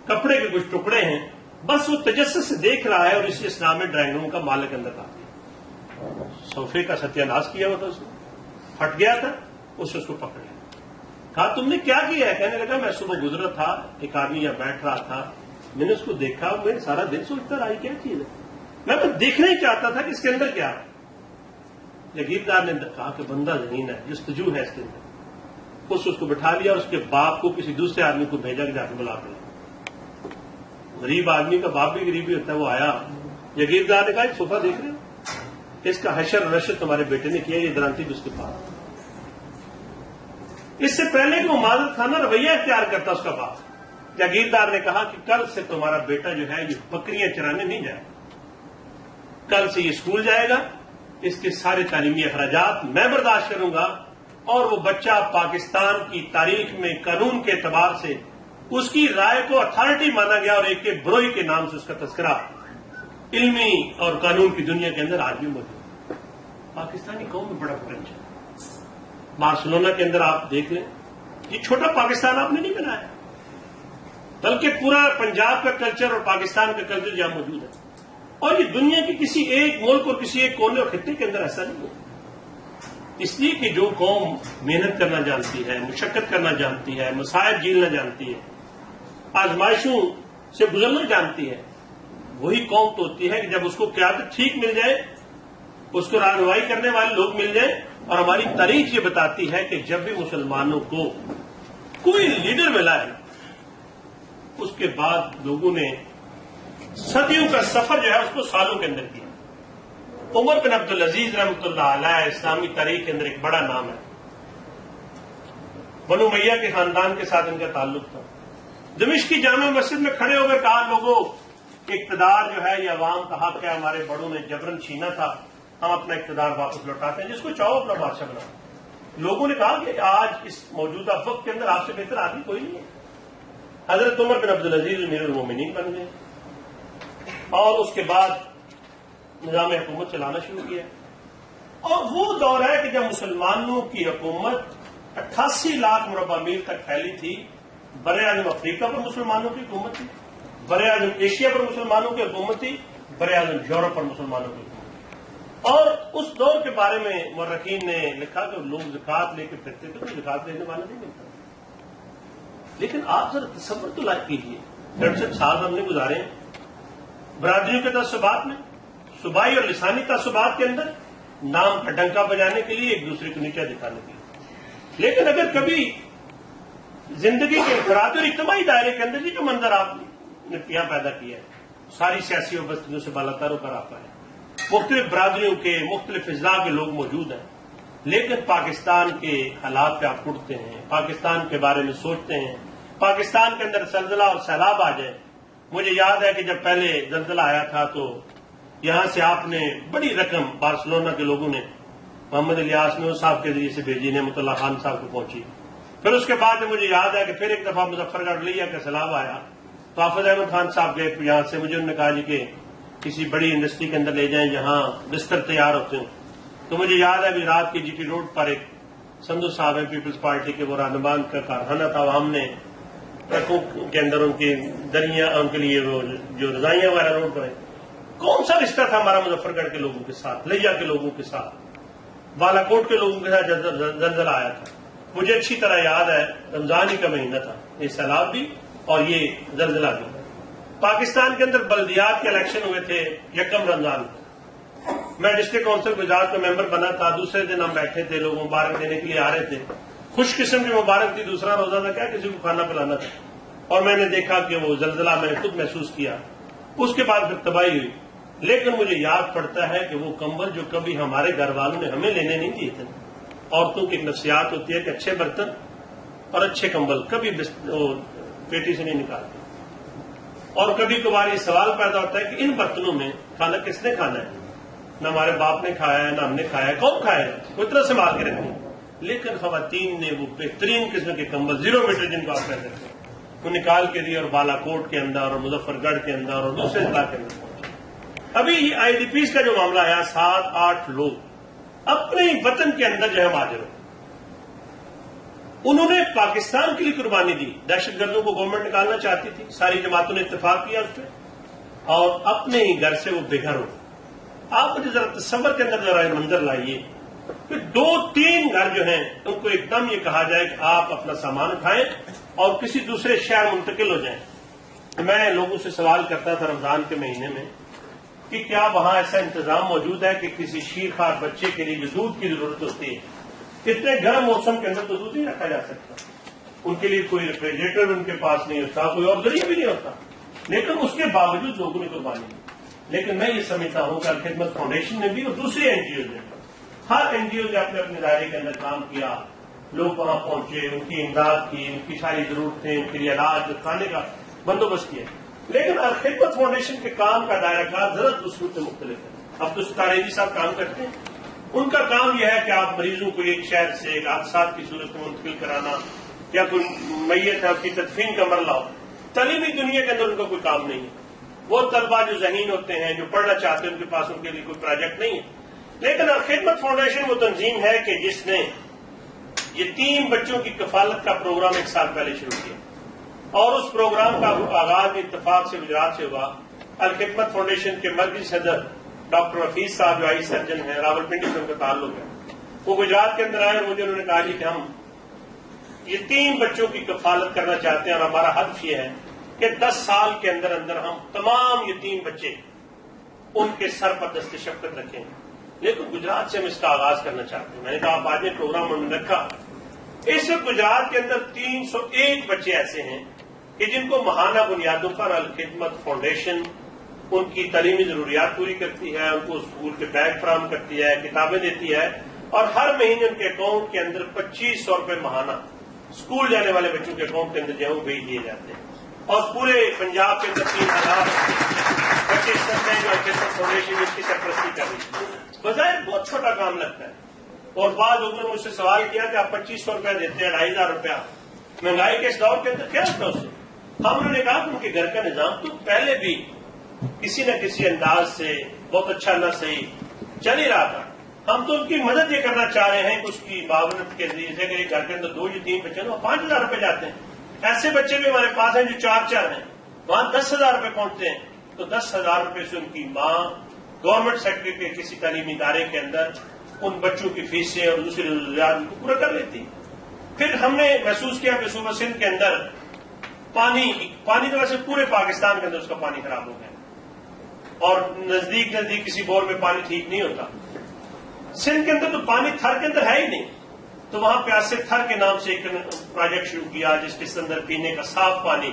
کپڑے کے کچھ ٹکڑے ہیں، بس وہ تجسس سے دیکھ رہا ہے، اور اسی اسلام میں ڈرائنگ روم کا مالک اندر آ گیا، صوفے کا ستیہ ناش کیا ہوا تھا، اس نے پھٹ گیا تھا، اس کو پکڑ لیا، کہا تم نے کیا کیا ہے؟ کہنے لگا میں صبح گزرا تھا، ایک آدمی یہاں بیٹھ رہا تھا، میں نے اس کو دیکھا، میں سارا دن سوچتا رہا کیا چیز ہے، میں تو دیکھنا ہی چاہتا تھا کہ اس کے اندر کیا ہے۔ جاگیردار نے کہا کہ بندہ ذہین ہے، جستجو ہے اس کے اندر، اس کو بٹھا لیا، اور اس کے باپ کو کسی دوسرے آدمی کو بھیجا کہ جا کے بلا کر، غریب آدمی کا باپ بھی غریب ہی ہوتا ہے، وہ آیا، جاگیردار نے کہا ایک صوفہ دیکھ رہے ہو، اس کا حشر و نشر تمہارے بیٹے نے کیا، یہ درانتی بھی اس کے پاس، اس سے پہلے کہ وہ معذرت خانہ رویہ اختیار کرتا اس کا باپ، جاگیردار نے کہا کہ کل سے تمہارا بیٹا جو ہے یہ بکریاں چرانے نہیں جائے، کل سے یہ اسکول جائے گا، اس کے سارے تعلیمی اخراجات میں برداشت کروں گا، اور وہ بچہ پاکستان کی تاریخ میں قانون کے اعتبار سے اس کی رائے کو اتھارٹی مانا گیا، اور ایک کے بروئی کے نام سے اس کا تذکرہ علمی اور قانون کی دنیا کے اندر آج بھی موجود ہے۔ پاکستانی قوم میں بڑا پوٹینشل ہے۔ بارسلونا کے اندر آپ دیکھ لیں، یہ چھوٹا پاکستان آپ نے نہیں بنایا، بلکہ پورا پنجاب کا کلچر اور پاکستان کا کلچر یہاں موجود ہے، اور یہ دنیا کے کسی ایک ملک اور کسی ایک کونے اور خطے کے اندر ایسا نہیں ہے۔ اس لیے کہ جو قوم محنت کرنا جانتی ہے، مشقت کرنا جانتی ہے، مصائب جھیلنا جانتی ہے، آزمائشوں سے گزرنا جانتی ہے، وہی قوم تو ہوتی ہے کہ جب اس کو قیادت ٹھیک مل جائے، اس کو رہنمائی کرنے والے لوگ مل جائیں، اور ہماری تاریخ یہ بتاتی ہے کہ جب بھی مسلمانوں کو کوئی لیڈر ملا ہے، اس کے بعد لوگوں نے صدیوں کا سفر جو ہے اس کو سالوں کے اندر کیا۔ عمر بن عبدالعزیز رحمۃ اللہ علیہ اسلامی تاریخ کے اندر ایک بڑا نام ہے، بنو امیہ کے خاندان کے ساتھ ان کا تعلق تھا۔ دمشق کی جامع مسجد میں کھڑے ہو کر کہا لوگوں اقتدار جو ہے یہ عوام کا حق ہے، ہمارے بڑوں نے جبرن چھینا تھا، ہم اپنا اقتدار واپس لوٹاتے ہیں، جس کو چاہو اپنا بادشاہ بناؤ۔ لوگوں نے کہا کہ آج اس موجودہ وقت کے اندر آپ سے بہتر آدمی کوئی نہیں ہے۔ حضرت عمر بن عبدالعزیز امیر المومنین بن گئے اور اس کے بعد نظام حکومت چلانا شروع کیا، اور وہ دور ہے کہ جب مسلمانوں کی حکومت 88 لاکھ مربع میل تک پھیلی تھی۔ بر اعظم افریقہ پر مسلمانوں کی حکومت تھی، بر اعظم ایشیا پر مسلمانوں کی حکومت تھی، بر اعظم یورپ پر مسلمانوں کی حکومت تھی۔ اور اس دور کے بارے میں مورخین نے لکھا کہ لوگ زکات لے کے پھرتے تھے، کوئی زکات لینے والا نہیں ملتا۔ لیکن آپ ذرا تصور تو لائق کیجیے، 63 سال ہم نے گزارے ہیں برادریوں کے تعصبات میں، صوبائی اور لسانی تعصبات کے اندر، نام کا ڈنکا بجانے کے لیے، ایک دوسرے کو نیچا دکھانے کے لیے۔ لیکن اگر کبھی زندگی کے انفرادی اور اجتماعی دائرے کے اندر یہ جو منظر آپ نے یہاں پیدا کیا ہے، ساری سیاسی وابستگیوں سے بالاتر اتر آتا ہے، مختلف برادریوں کے مختلف اضلاع کے لوگ موجود ہیں، لیکن پاکستان کے حالات پہ آپ اٹھتے ہیں، پاکستان کے بارے میں سوچتے ہیں، پاکستان کے اندر زلزلہ اور سیلاب آ جائے۔ مجھے یاد ہے کہ جب پہلے زلزلہ آیا تھا تو یہاں سے آپ نے بڑی رقم بارسلونا کے لوگوں نے محمد الیاس نور صاحب کے ذریعے سے بھیجی، نعمت اللہ خان صاحب کو پہنچی۔ پھر اس کے بعد مجھے یاد ہے کہ پھر ایک دفعہ مظفر گڑھ لیا کا سیلاب آیا تو حافظ احمد خان صاحب گئے یہاں سے، مجھے انہوں نے کہا جی کہ کسی بڑی انڈسٹری کے اندر لے جائیں جہاں بستر تیار ہوتے ہوں۔ تو مجھے یاد ہے رات کی جی ٹی روڈ پر ایک سندھو صاحب ہیں پیپلز پارٹی کے، وہ رہنمان کا کارخانہ تھا، ہم نے ٹرکوں کے اندر ان کی دریاں، ان کے لیے وہ جو رضائیاں وغیرہ روڈ پر ہیں۔ کون سا رشتہ تھا ہمارا مظفر گڑھ کے لوگوں کے ساتھ، لیا کے لوگوں کے ساتھ، بالا کوٹ کے لوگوں کے ساتھ زلزلہ آیا تھا۔ مجھے اچھی طرح یاد ہے رمضان ہی کا مہینہ تھا، یہ سیلاب بھی اور یہ زلزلہ بھی۔ پاکستان کے اندر بلدیات کے الیکشن ہوئے تھے 1 رمضان کو، میں ڈسٹرکٹ کونسل گجرات کا ممبر بنا تھا۔ دوسرے دن ہم بیٹھے تھے، لوگ مبارک دینے کے لیے آ رہے تھے، خوش قسم کی مبارک تھی، دوسرا روزہ تھا، کیا کسی کو کھانا پلانا تھا، اور میں نے دیکھا کہ وہ زلزلہ میں نے خود محسوس کیا۔ اس کے بعد پھر تباہی ہوئی، لیکن مجھے یاد پڑتا ہے کہ وہ کمبل جو کبھی ہمارے گھر والوں نے ہمیں لینے نہیں دیے تھے، عورتوں کی ایک نفسیات ہوتی ہے کہ اچھے برتن اور اچھے کمبل کبھی پیٹی سے نہیں نکالتے، اور کبھی کبھار یہ سوال پیدا ہوتا ہے کہ ان برتنوں میں کھانا کس نے کھانا ہے؟ نہ ہمارے باپ نے کھایا ہے، نہ ہم نے کھایا ہے، کون کھایا ہے؟ وہ اتنا سنبھال کے رکھیں۔ لیکن خواتین نے وہ بہترین قسم کے کمبل 0 میٹر جن کو آپ کہتے ہیں وہ نکال کے دی، اور بالا کوٹ کے اندر اور مظفر گڑھ کے اندر اور دوسرے اضلاع کے اندر پہنچے۔ ابھی آئی ڈی پیز کا جو معاملہ آیا، 7-8 لوگ اپنے وطن کے اندر جو ہے مہاجر ہوئے، انہوں نے پاکستان کے لیے قربانی دی۔ دہشت گردوں کو گورنمنٹ نکالنا چاہتی تھی، ساری جماعتوں نے اتفاق کیا اس پہ، اور اپنے ہی گھر سے وہ بے گھر ہو۔ آپ مجھے ذرا تصور کے اندر ذرا منظر لائیے کہ 2-3 گھر جو ہیں ان کو ایک دم یہ کہا جائے کہ آپ اپنا سامان اٹھائیں اور کسی دوسرے شہر منتقل ہو جائیں۔ میں لوگوں سے سوال کرتا تھا رمضان کے مہینے میں کہ کیا وہاں ایسا انتظام موجود ہے کہ کسی شیرخوار بچے کے لیے جو دودھ کی ضرورت ہوتی ہے، اتنے گرم موسم کے اندر تو دودھ نہیں رکھا جا سکتا، ان کے لیے کوئی ریفریجریٹر ان کے پاس نہیں ہوتا، کوئی اور ذریعہ بھی نہیں ہوتا، لیکن اس کے باوجود لوگوں نے قربانی دی۔ لیکن میں یہ سمجھتا ہوں کہ الخدمت فاؤنڈیشن نے بھی اور دوسری این جی اوز نے، ہر این جی او نے اپنے اپنے دائرے کے اندر کام کیا، لوگ وہاں پہنچے، ان کی امداد کی، ان کی ساری ضرورتیں، ان کے لیے علاج کھانے کا بندوبست کیا۔ لیکن الخدمت فاؤنڈیشن کے کام کا دائرہ کار ذرا دوسروں سے مختلف ہے۔ اب تو ستارے جی صاحب کام کرتے ہیں، ان کا کام یہ ہے کہ آپ مریضوں کو ایک شہر سے ایک حادثات کی صورت میں منتقل کرانا، یا کوئی میت ہے اس کی تدفین کا مرلہ ہو۔ تعلیمی دنیا کے اندر ان کا کوئی کام نہیں ہے۔ وہ طلبا جو ذہین ہوتے ہیں، جو پڑھنا چاہتے ہیں، ان کے پاس ان کے لیے کوئی پروجیکٹ نہیں ہے۔ لیکن الخدمت فاؤنڈیشن وہ تنظیم ہے کہ جس نے یتیم بچوں کی کفالت کا پروگرام 1 سال پہلے شروع کیا، اور اس پروگرام کا آغاز اتفاق سے گجرات سے ہوا۔ الخدمت فاؤنڈیشن کے مرکزی صدر ڈاکٹر حفیظ صاحب جو آئی سرجن ہیں، راول پنڈی سے ان کا تعلق ہے، وہ گجرات کے اندر آئے اور مجھے انہوں نے کہا کہ ہم یتیم بچوں کی کفالت کرنا چاہتے ہیں، اور ہمارا ہدف یہ ہے کہ 10 سال کے اندر اندر ہم تمام یتیم بچے ان کے سر پر دست شفقت رکھیں۔ لیکن گجرات سے ہم اس کا آغاز کرنا چاہتے ہیں۔ میں نے کہا آپ آج یہ پروگرام انہوں نے رکھا، اس وقت گجرات کے اندر 301 بچے ایسے ہیں کہ جن کو ماہانہ بنیادوں پر الخدمت فاؤنڈیشن ان کی تعلیمی ضروریات پوری کرتی ہے، ان کو اسکول کے بیگ فراہم کرتی ہے، کتابیں دیتی ہے، اور ہر مہینے ان کے اکاؤنٹ کے اندر 2500 روپے ماہانہ اسکول جانے والے بچوں کے اکاؤنٹ کے اندر جو ہے وہ بھیج دیے جاتے ہیں، اور پورے پنجاب کے اندر 3000 جو الکیسر فاؤنڈیشن اس کی سرپرستی کر رہی ہے. بظاہر بہت چھوٹا کام لگتا ہے. اور بعض لوگوں نے مجھ سے سوال کیا کہ آپ 2500 روپیہ دیتے ہیں, 2500 روپیہ مہنگائی کے اس دور کے اندر کیا ہوتا ہے اسے. ہم نے کہا کہ ان کے گھر کا نظام تو پہلے بھی کسی نہ کسی انداز سے بہت اچھا نہ صحیح چل ہی رہا تھا. ہم تو ان کی مدد یہ کرنا چاہ رہے ہیں کہ اس کی معاونت کے ذریعے سے اگر گھر کے اندر 2 یا 3 بچے ہیں وہ 5000 روپے جاتے ہیں. ایسے بچے بھی ہمارے پاس ہیں جو 4 ہیں, وہاں 10,000 روپے پہنچتے ہیں. تو 10,000 روپے سے ان کی ماں گورنمنٹ سیکٹر کے کسی تعلیمی ادارے کے اندر ان بچوں کی فیسیں اور دوسری ضروریات کو پورا کر لیتی. پھر ہم نے محسوس کیا کہ صوبہ سندھ کے اندر پانی کی وجہ سے پورے پاکستان کے اندر اس کا پانی خراب ہو گیا اور نزدیک کسی بور میں پانی ٹھیک نہیں ہوتا. سندھ کے اندر تو پانی تھر کے اندر ہے ہی نہیں. تو وہاں پیاسے تھر کے نام سے ایک پروجیکٹ شروع کیا جس کے اندر پینے کا صاف پانی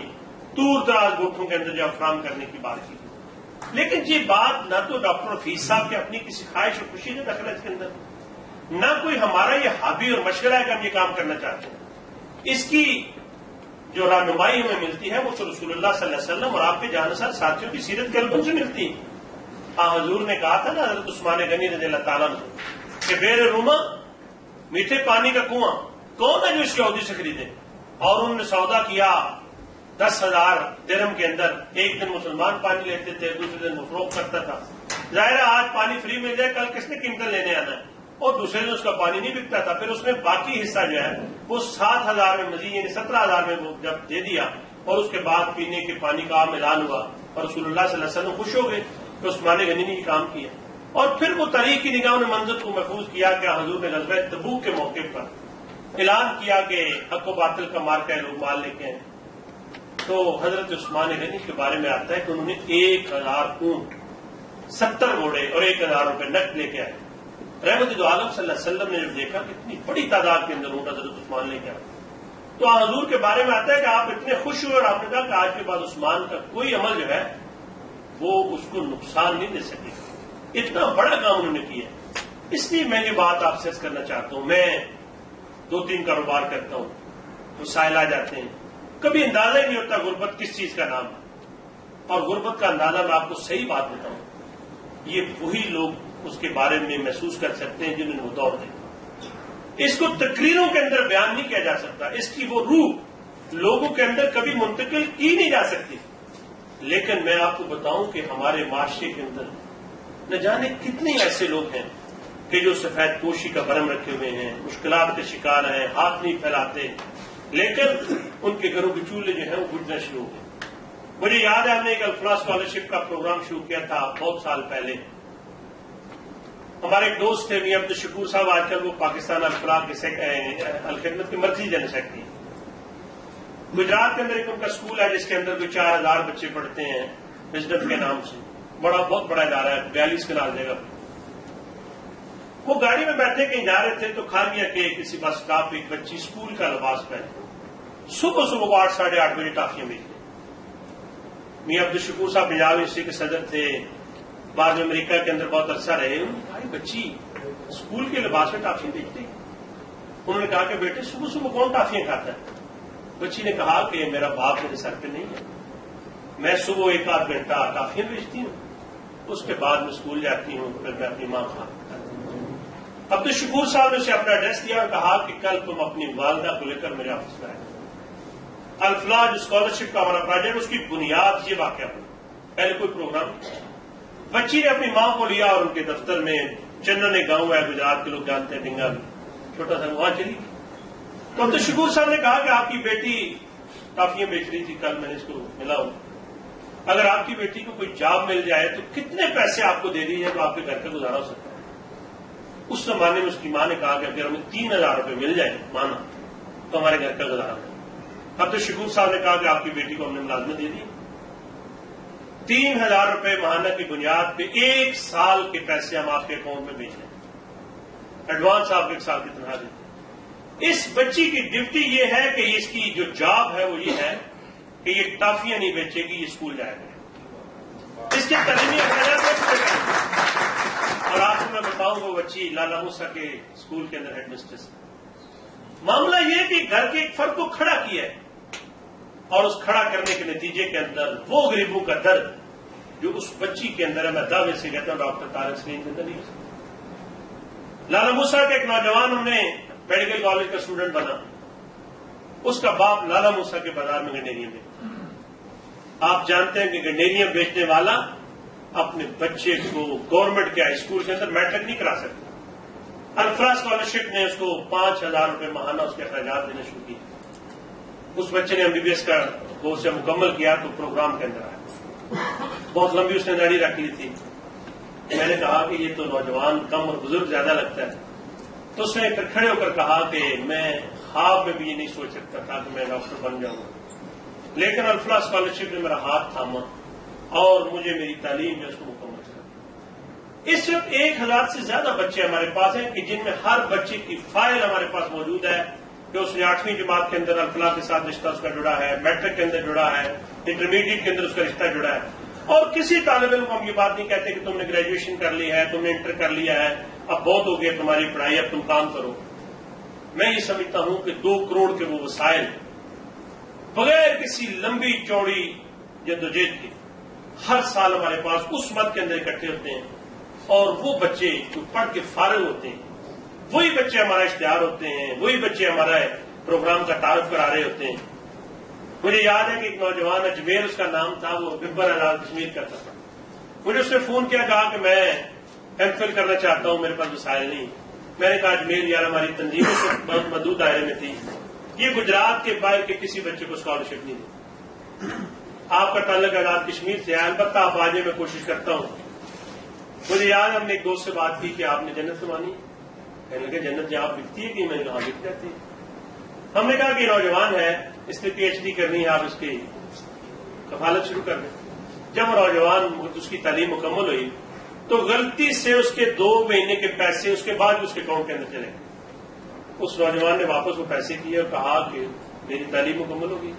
دور دراز گوٹھوں کے اندر جو فراہم کرنے کی بات کی. لیکن یہ بات نہ تو ڈاکٹر حفیظ صاحب کی اپنی کسی خواہش اور خوشی نے دخل ہے اس کے اندر, نہ کوئی ہمارا یہ ہابی اور مشغلہ ہے کہ ہم یہ کام کرنا چاہتے ہیں. اس کی جو رہنمائی ہمیں ملتی ہے وہ رسول اللہ صلی اللہ علیہ وسلم اور آپ کے جانسار ساتھیوں کی سیرت کے البم سے ملتی ہے. حضور نے کہا تھا نا حضرت عثمان غنی رضی اللہ تعالیٰ نے کہ بیر روما میٹھے پانی کا کنواں کون ہے جو اس کے عہدے سے خریدے. اور انہوں نے سودا کیا 10,000 درہم کے اندر. ایک دن مسلمان پانی لیتے تھے, دوسرے دن وہ فروخت کرتا تھا. ظاہر ہے آج پانی فری مل جائے, کل کس نے قیمتیں لینے آنا ہے, اور دوسرے دن اس کا پانی نہیں بکتا تھا. پھر اس نے باقی حصہ جو ہے وہ 7,000 میں مزید یعنی 17,000 میں وہ جب دے دیا اور اس کے بعد پینے کے پانی کا عام اعلان ہوا اور رسول اللہ صلی اللہ علیہ وسلم خوش ہو گئے کہ عثمان غنی نے یہ کام کیا. اور پھر وہ تاریخ کی نگاہوں نے منظر کو محفوظ کیا کہ حضور نے غزوہ تبوک کے موقع پر اعلان کیا کہ حق و باطل کا مارکا ہے, لوگ مال لے کے ہیں. تو حضرت عثمان غنی کے بارے میں آتا ہے کہ انہوں نے 1,000 اونٹ, 70 گھوڑے اور 1,000 روپے نقد لے کے آئے. رحمت عالم صلی اللہ علیہ وسلم نے جب دیکھا کہ اتنی بڑی تعداد کے اندر اونٹ حضرت عثمان لے کے آئے تو حضور کے بارے میں آتا ہے کہ آپ اتنے خوش ہوئے اور آپ نے کہا کہ آج کے بعد عثمان کا کوئی عمل جو ہے وہ اس کو نقصان نہیں دے سکے. اتنا بڑا کام انہوں نے کیا. اس لیے میں یہ بات آپ سے کرنا چاہتا ہوں. میں 2-3 کاروبار کرتا ہوں, مسائل آ جاتے ہیں, کبھی اندازہ ہی نہیں ہوتا غربت کس چیز کا نام ہے. اور غربت کا اندازہ میں آپ کو صحیح بات بتاؤں, یہ وہی لوگ اس کے بارے میں محسوس کر سکتے ہیں جنہوں نے وہ دور دیکھا. اس کو تقریروں کے اندر بیان نہیں کیا جا سکتا, اس کی وہ روح لوگوں کے اندر کبھی منتقل کی نہیں جا سکتی. لیکن میں آپ کو بتاؤں کہ ہمارے معاشرے کے اندر نہ جانے کتنے ایسے لوگ ہیں کہ جو سفید پوشی کا برم رکھے ہوئے ہیں, مشکلات کے شکار ہیں, ہاتھ نہیں پھیلاتے, لیکن ان کے گھروں کے چولہے جو ہیں وہ بجھنا شروع ہو گئے. مجھے یاد ہے ہم نے ایک الفلاح اسکالرشپ کا پروگرام شروع کیا تھا بہت سال پہلے. ہمارے ایک دوست تھے میاں عبدالشکور صاحب, آج کل وہ پاکستان الفلاح کے الخدمت کے مرکزی جنرل سیکرٹری ہیں. گجرات کے اندر ایک ان کا اسکول ہے جس کے اندر کوئی 4,000 بچے پڑھتے ہیں, وزڈم کے نام سے, بہت بڑا ادارہ ہے, 42 کنال جگہ. وہ گاڑی میں بیٹھے کہیں جا رہے تھے تو کھانگیا کے کسی بس اسٹاپ ایک بچی اسکول کا لباس پہنے صبح کو 8-8:30 بجے ٹافیاں بیچتے. میاں عبدالشکور صاحب پنجاب یونیورسٹی کے صدر تھے, بعد میں امریکہ کے اندر بہت عرصہ رہے. انہوں نے کہا بچی اسکول کے لباس میں ٹافیاں بیچتے. انہوں نے کہا کہ بیٹے صبح کون ٹافیاں کھاتا ہے؟ بچی نے کہا کہ میرا باپ میرے سر پہ نہیں ہے, میں صبح 1-8 گھنٹہ ٹافیاں بیچتی ہوں, اس کے بعد میں اسکول جاتی ہوں, پھر میں اپنی ماں کھاتی ہوں. عبدالشکور صاحب نے اسے اپنا ایڈریس دیا اور کہا کہ کل تم اپنی والدہ کو لے کر میرے آفس میں آئے. الفلاح اسکالرشپ کا ہمارا پروجیکٹ, اس کی بنیاد یہ واقعہ بنا. پہلے کوئی پروگرام نہیں. بچی نے اپنی ماں کو لیا اور ان کے دفتر میں, چندنے گاؤں ہے گجرات کے لوگ جانتے ہیں, ڈنگا چھوٹا سا, وہاں چلی. تو عبدالشکور صاحب نے کہا کہ آپ کی بیٹی ٹافیاں بیچ رہی تھی, کل میں نے اس کو ملا ہوں, اگر آپ کی بیٹی کو کوئی جاب مل جائے تو کتنے پیسے آپ کو دے دیجیے تو آپ کے گھر کا گزارا ہو سکتا ہے. اس زمانے میں اس کی ماں نے کہا کہ اگر ہمیں 3,000 روپے مل جائیں مانا تو ہمارے گھر کا گزارا ہو. عبدالشکور صاحب نے کہا کہ آپ کی بیٹی کو ہم نے ملازمت دے دی, 3,000 روپے ماہانہ کی بنیاد پہ 1 سال کے پیسے ہم آپ کے اکاؤنٹ میں بھیج دیں, ایڈوانس آپ 1 سال کی تنخواہ دیتے. اس بچی کی ڈیوٹی یہ ہے کہ اس کی جو جاب ہے وہ یہ ہے کہ یہ ٹافیاں نہیں بیچے گی, یہ اسکول جائے گا, اس کے تعلیمی اخراجات. اور آپ کو میں بتاؤں وہ بچی لالا موسیٰ کے اسکول کے اندر ہیڈ مسٹریس. معاملہ یہ کہ گھر کے ایک فرد کو کھڑا کیا ہے اور اس کھڑا کرنے کے نتیجے کے اندر وہ غریبوں کا درد جو اس بچی کے اندر ہے، میں دعوے سے کہتا ہوں ڈاکٹر طارق سلیم کے اندر نہیں ہو سکتا۔ لالا موسیٰ کا ایک نوجوان ہم نے میڈیکل کالج کا اسٹوڈنٹ بنا، اس کا باپ لالا موسیٰ کے بازار میں گنڈیریاں بیچتا۔ آپ جانتے ہیں کہ گنڈیریاں بیچنے والا اپنے بچے کو گورنمنٹ کے ہائی اسکول کے اندر میٹرک نہیں کرا سکتا۔ الفلاح اسکالرشپ نے اس کو 5,000 روپے ماہانہ اس کے اخراجات دینا شروع کیے۔ اس بچے نے MBBS کا کورس مکمل کیا تو پروگرام کے اندر آیا، بہت لمبی اس نے داڑھی رکھ لی تھی۔ میں نے کہا کہ یہ تو نوجوان کم اور بزرگ زیادہ لگتا ہے، تو اس نے کھڑے ہو کر کہا کہ میں خواب میں بھی یہ نہیں سوچ سکتا تھا کہ میں ڈاکٹر بن جاؤں گا، لیکن الفلاح اسکالرشپ نے میرا ہاتھ تھاما اور مجھے میری تعلیم جو اس کو مکمل کر۔ اس وقت 1,000 سے زیادہ بچے ہمارے پاس ہیں کہ جن میں ہر بچے کی فائل ہمارے پاس موجود ہے کہ اس نے 8ویں جماعت کے اندر الفلاح کے ساتھ رشتہ اس کا جڑا ہے، میٹرک کے اندر جڑا ہے، انٹرمیڈیٹ کے اندر اس کا رشتہ جڑا ہے۔ اور کسی طالب علم کو ہم یہ بات نہیں کہتے کہ تم نے گریجویشن کر لی ہے، تم نے انٹر کر لیا ہے، اب بہت ہو گیا تمہاری پڑھائی، اب تم کام کرو۔ میں یہ سمجھتا ہوں کہ 2 کروڑ کے وہ وسائل بغیر کسی لمبی چوڑی جدوجہد کے ہر سال ہمارے پاس اس مد کے اندر اکٹھے ہوتے ہیں، اور وہ بچے جو پڑھ کے فارغ ہوتے ہیں وہی بچے ہمارا اشتہار ہوتے ہیں، وہی بچے ہمارا پروگرام کا تعارف کرا رہے ہوتے ہیں۔ مجھے یاد ہے کہ ایک نوجوان اجمیر اس کا نام تھا، وہ ببر آزاد کشمیر کرتا تھا۔ مجھے اس نے فون کیا، کہا کہ میں MPhil کرنا چاہتا ہوں، میرے پاس وسائل نہیں۔ میں نے کہا اجمیر یار ہماری تنظیم سے بہت محدود دائرے میں تھی، یہ گجرات کے باہر کے کسی بچے کو اسکالرشپ نہیں دی۔ آپ کا تعلق آزاد کشمیر سے ہے، البتہ آپ آجے میں کوشش کرتا ہوں۔ مجھے یاد ہے ہم نے ایک دوست سے بات کی کہ آپ نے جنت سمانی، کہنے لگے جنت جہاں بکتی ہے کہ میں نے کہا بک جاتی ہے۔ ہم نے کہا کہ نوجوان ہے، اس نے PhD کرنی ہے، آپ اس کی کفالت شروع کر دیں۔ جب نوجوان اس کی تعلیم مکمل ہوئی تو غلطی سے اس کے 2 مہینے کے پیسے اس کے بعد اس کے اکاؤنٹ کے اندر چلے گئے۔ اس نوجوان نے واپس وہ پیسے کیے اور کہا کہ میری تعلیم مکمل ہوگی،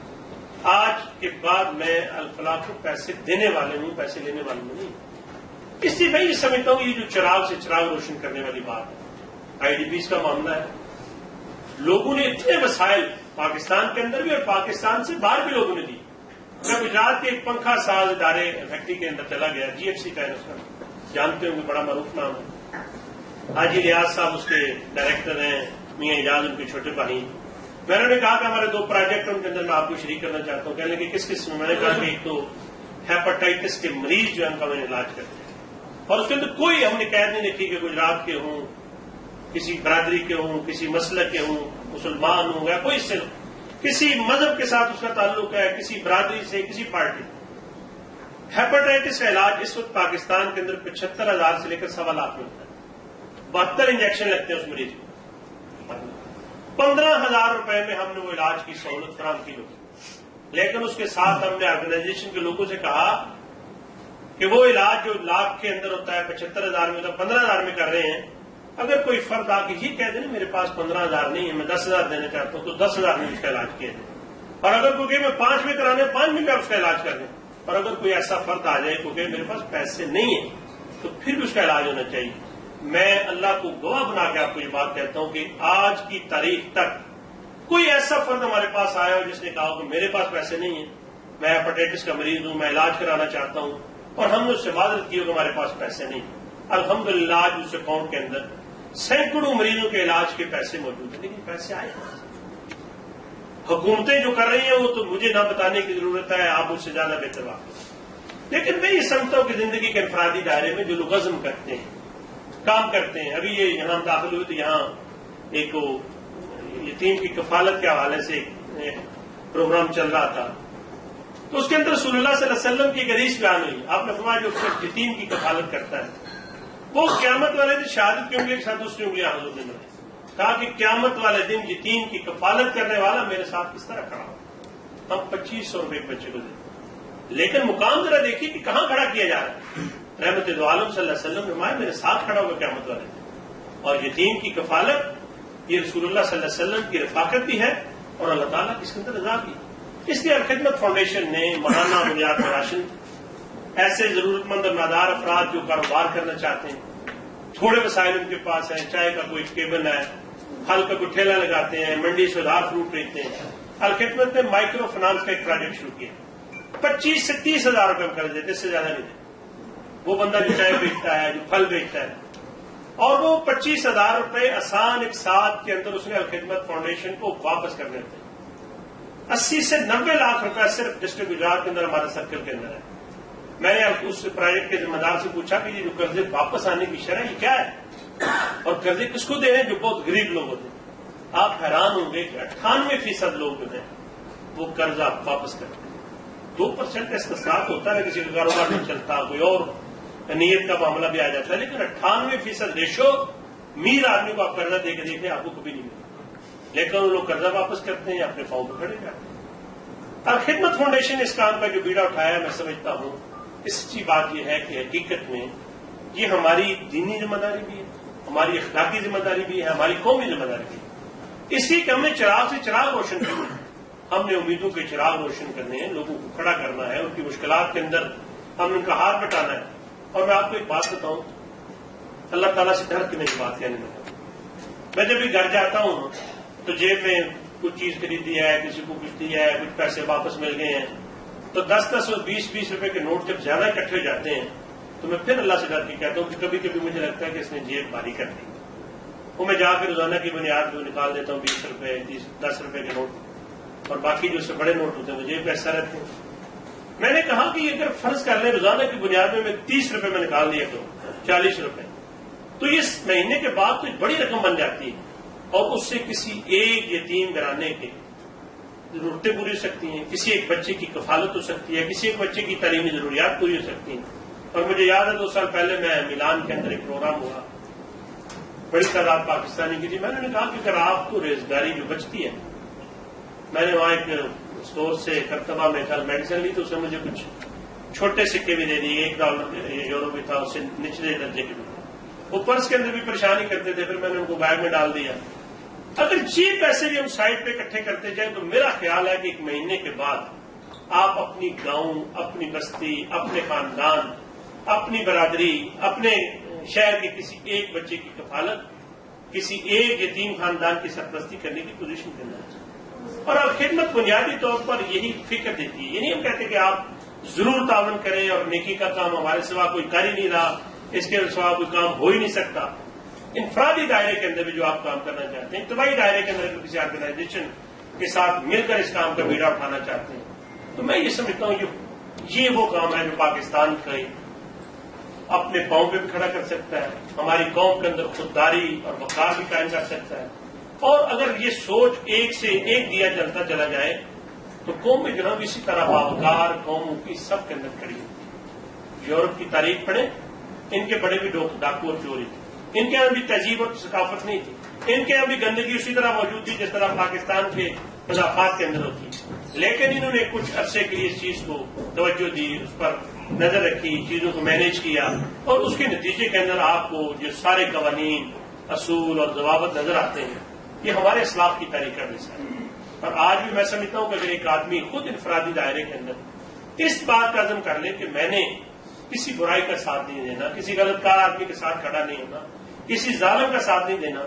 آج کے بعد میں الفلاح کو پیسے دینے والے ہوں، پیسے لینے والے ہوں نہیں۔ اس لیے میں یہ سمجھتا ہوں یہ جو چراغ سے چراغ روشن کرنے والی بات ہے، IDPs کا معاملہ ہے۔ لوگوں نے اتنے وسائل پاکستان کے اندر بھی اور پاکستان سے باہر بھی لوگوں نے دی۔ میں گجرات کے ایک پنکھا ساز ادارے فیکٹری کے اندر چلا گیا، GFC کا جانتے ہوں گے، بڑا معروف نام ہے۔ حاجی ریاض صاحب اس کے ڈائریکٹر ہیں، میاں اعجاز ان کے چھوٹے بھائی۔ میں نے کہا کہ ہمارے 2 پروجیکٹ ان کے اندر میں آپ کو شریک کرنا چاہتا ہوں۔ کہنے لگے کس کس میں؟ میں نے کہا کہ ایک تو ہیپاٹائٹس کے مریض جو ہے ان کا میں نے علاج کرتے ہیں، اور اس کے اندر کوئی ہم نے قید نہیں رکھی کہ گجرات کے ہوں، کسی برادری کے ہوں، کسی مسلک کے ہوں، مسلمان ہوں یا کوئی سے کسی مذہب کے ساتھ اس کا تعلق ہے، کسی برادری سے، کسی پارٹی۔ ہیپاٹائٹس کا علاج اس وقت پاکستان کے اندر 75,000 سے لے کر 1.25 لاکھ میں ہوتا ہے، 72 انجیکشن لگتے ہیں اس مریض کو، 15,000 روپے میں ہم نے وہ علاج کی سہولت فراہم کی ہوتی۔ لیکن اس کے ساتھ ہم نے آرگنائزیشن کے لوگوں سے کہا کہ وہ علاج جو لاکھ کے اندر ہوتا ہے 75,000 میں ہوتا ہے، 15,000 میں کر رہے ہیں۔ اگر کوئی فرد آ کے یہ کہہ دے نا میرے پاس 15,000 نہیں ہے، میں 10,000 دینا چاہتا ہوں، تو 10,000 میں اس کا علاج کیا جائے۔ اور اگر کوئی کہ میں 5 میں کرانے 5 میں آپ اس کا علاج کر دیں۔ اور اگر کوئی ایسا فرد آ جائے کہ میرے پاس پیسے نہیں ہیں تو پھر بھی اس کا علاج ہونا چاہیے۔ میں اللہ کو گواہ بنا کے آپ کو یہ بات کہتا ہوں کہ آج کی تاریخ تک کوئی ایسا فرد ہمارے پاس آیا ہو جس نے کہا کہ میرے پاس پیسے نہیں ہیں، میں ہیپاٹائٹس کا مریض ہوں، میں علاج کرانا چاہتا ہوں، اور ہم نے اس سے معذرت کی ہو کہ ہمارے پاس پیسے نہیں۔ الحمدللہ آج اس اکاؤنٹ کے اندر سینکڑوں مریضوں کے علاج کے پیسے موجود ہیں، لیکن پیسے آئے کہاں سے؟ حکومتیں جو کر رہی ہیں وہ تو مجھے نہ بتانے کی ضرورت ہے، آپ مجھ سے زیادہ بہتر واقف۔ لیکن میں یہ سمجھتا ہوں کہ زندگی کے انفرادی دائرے میں جو لوگ عزم کرتے ہیں، کام کرتے ہیں، ابھی یہ یہاں داخل ہوئے تو یہاں ایک یتیم کی کفالت کے حوالے سے ایک پروگرام چل رہا تھا، تو اس کے اندر رسول اللہ صلی اللہ علیہ وسلم کی ایک حدیث بیان ہوئی۔ آپ نے فرمایا جو یتیم کی کفالت کرتا ہے وہ قیامت والے دن شہادت کی انگلی کے ساتھ دوسری انگلیاں حضور نے ملی، کہا کہ قیامت والے دن یتیم کی کفالت کرنے والا میرے ساتھ کس طرح کھڑا ہو۔ ہم 2500 روپے ایک بچے کو دیں، لیکن مقام ذرا دیکھیے کہ کہاں کھڑا کیا جا رہا ہے۔ رحمت دو عالم صلی اللہ علیہ وسلم نے فرمایا میرے ساتھ کھڑا ہوگا قیامت والے دن۔ اور یتیم کی کفالت یہ رسول اللہ صلی اللہ علیہ وسلم کی رفاقت بھی ہے اور اللہ تعالیٰ کی اس کے اندر رضا بھی۔ اس لیے الخدمت فاؤنڈیشن نے ماہانہ بنیاد پر راشن ایسے ضرورت مند اور نادار افراد جو کاروبار کرنا چاہتے ہیں، تھوڑے وسائل ان کے پاس ہیں، چائے کا کوئی کیبن ہے، پھل کا کوئی ٹھیلا لگاتے ہیں، منڈی سے ادھار فروٹ بیچتے ہیں، الخدمت نے مائکرو فائنانس کا ایک پروجیکٹ شروع کیا، 25 سے 30 ہزار روپے ہم قرض دیتے، اس سے زیادہ نہیں دیتے۔ وہ بندہ جو چائے بیچتا ہے، جو پھل بیچتا ہے، اور وہ 25,000 روپے آسان ایک ساتھ کے اندر اس نے الخدمت فاؤنڈیشن کو واپس کرنے تھے. 80 سے 90 لاکھ روپے صرف ڈسٹرکٹ گجرات کے اندر ہمارے سرکل کے اندر ہے. میں نے اس پروجیکٹ کے ذمہ دار سے پوچھا کہ یہ جو قرضے واپس آنے کی شرح یہ کیا ہے اور قرضے کس کو دے رہے ہیں؟ جو بہت غریب لوگ ہوتے ہیں. آپ حیران ہوں گے کہ 98% لوگ جو ہیں وہ قرضہ واپس کرتے ہیں. 2% کا استثناء ہوتا ہے، کسی کا کاروبار نہیں چلتا، کوئی اور نیت کا معاملہ بھی آ جاتا ہے، لیکن 98% ریشو امیر آدمی کو آپ قرضہ دے کے دیکھیں آپ کو کبھی نہیں ملتا. لیکن وہ لوگ قرضہ واپس کرتے ہیں یا اپنے پاؤں پہ کھڑے جاتے ہیں. اور خدمت فاؤنڈیشن اس کام کا جو بیڑا اٹھایا میں سمجھتا ہوں اس کی بات یہ ہے کہ حقیقت میں یہ ہماری دینی ذمہ داری بھی ہے، ہماری اخلاقی ذمہ داری بھی ہے، ہماری قومی ذمہ داری بھی ہے. اس لیے کہ ہم نے چراغ سے چراغ روشن کرنا ہے، ہم نے امیدوں کے چراغ روشن کرنے ہیں، لوگوں کو کھڑا کرنا ہے، ان کی مشکلات کے اندر ہم نے ان کا ہاتھ بٹانا ہے. اور میں آپ کو ایک بات بتاؤں، اللہ تعالیٰ سے ڈر کے میری بات کہنے لگا. میں جب بھی گھر جاتا ہوں تو جیب میں کچھ چیز خریدی ہے، کسی کو کچھ دیا ہے، کچھ پیسے واپس مل گئے ہیں، تو 10 اور 20 روپے کے نوٹ جب زیادہ اکٹھے ہو جاتے ہیں تو میں پھر اللہ سے ڈر کے کہتا ہوں کہ کبھی کبھی مجھے لگتا ہے کہ اس نے جیب بھاری کر دی. وہ میں جا کے روزانہ کی بنیاد پہ نکال دیتا ہوں 20 روپے 10 روپے کے نوٹ، اور باقی جو اس سے بڑے نوٹ ہوتے ہیں وہ جیب پہ ایسا رہتے ہیں. میں نے کہا کہ اگر فرض کر لیں روزانہ کی بنیاد میں 30 روپے میں نکال دیا کروں 40 روپے، تو اس مہینے کے بعد تو ایک بڑی رقم بن جاتی ہے، اور اس سے کسی ایک یتیم گھرانے کے ضرورتیں پوری ہو سکتی ہیں، کسی ایک بچے کی کفالت ہو سکتی ہے، کسی ایک بچے کی تعلیمی ضروریات پوری ہو سکتی ہیں. اور مجھے یاد ہے 2 سال پہلے میں میلان کے اندر ایک پروگرام ہوا، بڑی تعداد پاکستانی کی تھی. میں نے کہا کہ اگر آپ کو روزگاری جو بچتی ہے، میں نے وہاں ایک اسٹور سے کرتبہ میں کل میڈیسن لی تو اس نے مجھے کچھ چھوٹے سکے بھی دے دیے، $1 یورو بھی تھا، اس سے نچلے درجے کے بھی. وہ پرس کے اندر بھی پریشانی کرتے تھے، پھر میں نے ان کو بیگ میں ڈال دیا. اگر یہ پیسے بھی ہم سائٹ پہ اکٹھے کرتے جائیں تو میرا خیال ہے کہ 1 مہینے کے بعد آپ اپنی گاؤں، اپنی بستی، اپنے خاندان، اپنی برادری، اپنے شہر کے کسی ایک بچے کی کفالت، کسی ایک یتیم خاندان کی سرپرستی کرنے کی پوزیشن کرنا چاہیے. اور اب خدمت بنیادی طور پر یہی فکر دیتی ہے. یہ نہیں ہم کہتے کہ آپ ضرور تعاون کریں اور نیکی کا کام ہمارے سوا کوئی کر ہی نہیں رہا، اس کے سوا کوئی کام ہو ہی نہیں سکتا. انفرادی دائرے کے اندر بھی جو آپ کام کرنا چاہتے ہیں، اجتماعی دائرے کے اندر کسی آرگنائزیشن کے ساتھ مل کر اس کام کا بیڑا اٹھانا چاہتے ہیں، تو میں یہ سمجھتا ہوں یہ وہ کام ہے جو پاکستان کا اپنے پاؤں پہ بھی کھڑا کر سکتا ہے، ہماری قوم کے اندر خودداری اور وقار بھی قائم کر سکتا ہے. اور اگر یہ سوچ ایک سے ایک دیا چلتا چلا جائے تو قوم جو ہے اسی طرح باوقار قوموں کی سب کے اندر کھڑی ہوتی. یورپ کی تاریخ پڑھیں، ان کے بڑے بھی ڈاکو اور چوری تھے، ان کے یہاں بھی تہذیب اور ثقافت نہیں تھی، ان کے یہاں بھی گندگی اسی طرح موجود تھی جس طرح پاکستان کے مضافات کے اندر ہوتی. لیکن انہوں نے کچھ عرصے کے لیے اس چیز کو توجہ دی، اس پر نظر رکھی، چیزوں کو مینیج کیا، اور اس کے نتیجے کے اندر آپ کو جو سارے قوانین، اصول اور ضوابط نظر آتے ہیں، یہ ہمارے اسلاف کی تاریخ کا حصہ ہے. اور آج بھی میں سمجھتا ہوں کہ اگر ایک آدمی خود انفرادی دائرے کے اندر اس بات کا عزم کر لے کہ میں نے کسی برائی کا ساتھ نہیں دینا، کسی غلط کار آدمی کے ساتھ کھڑا نہیں ہونا، کسی ظالم کا ساتھ نہیں دینا،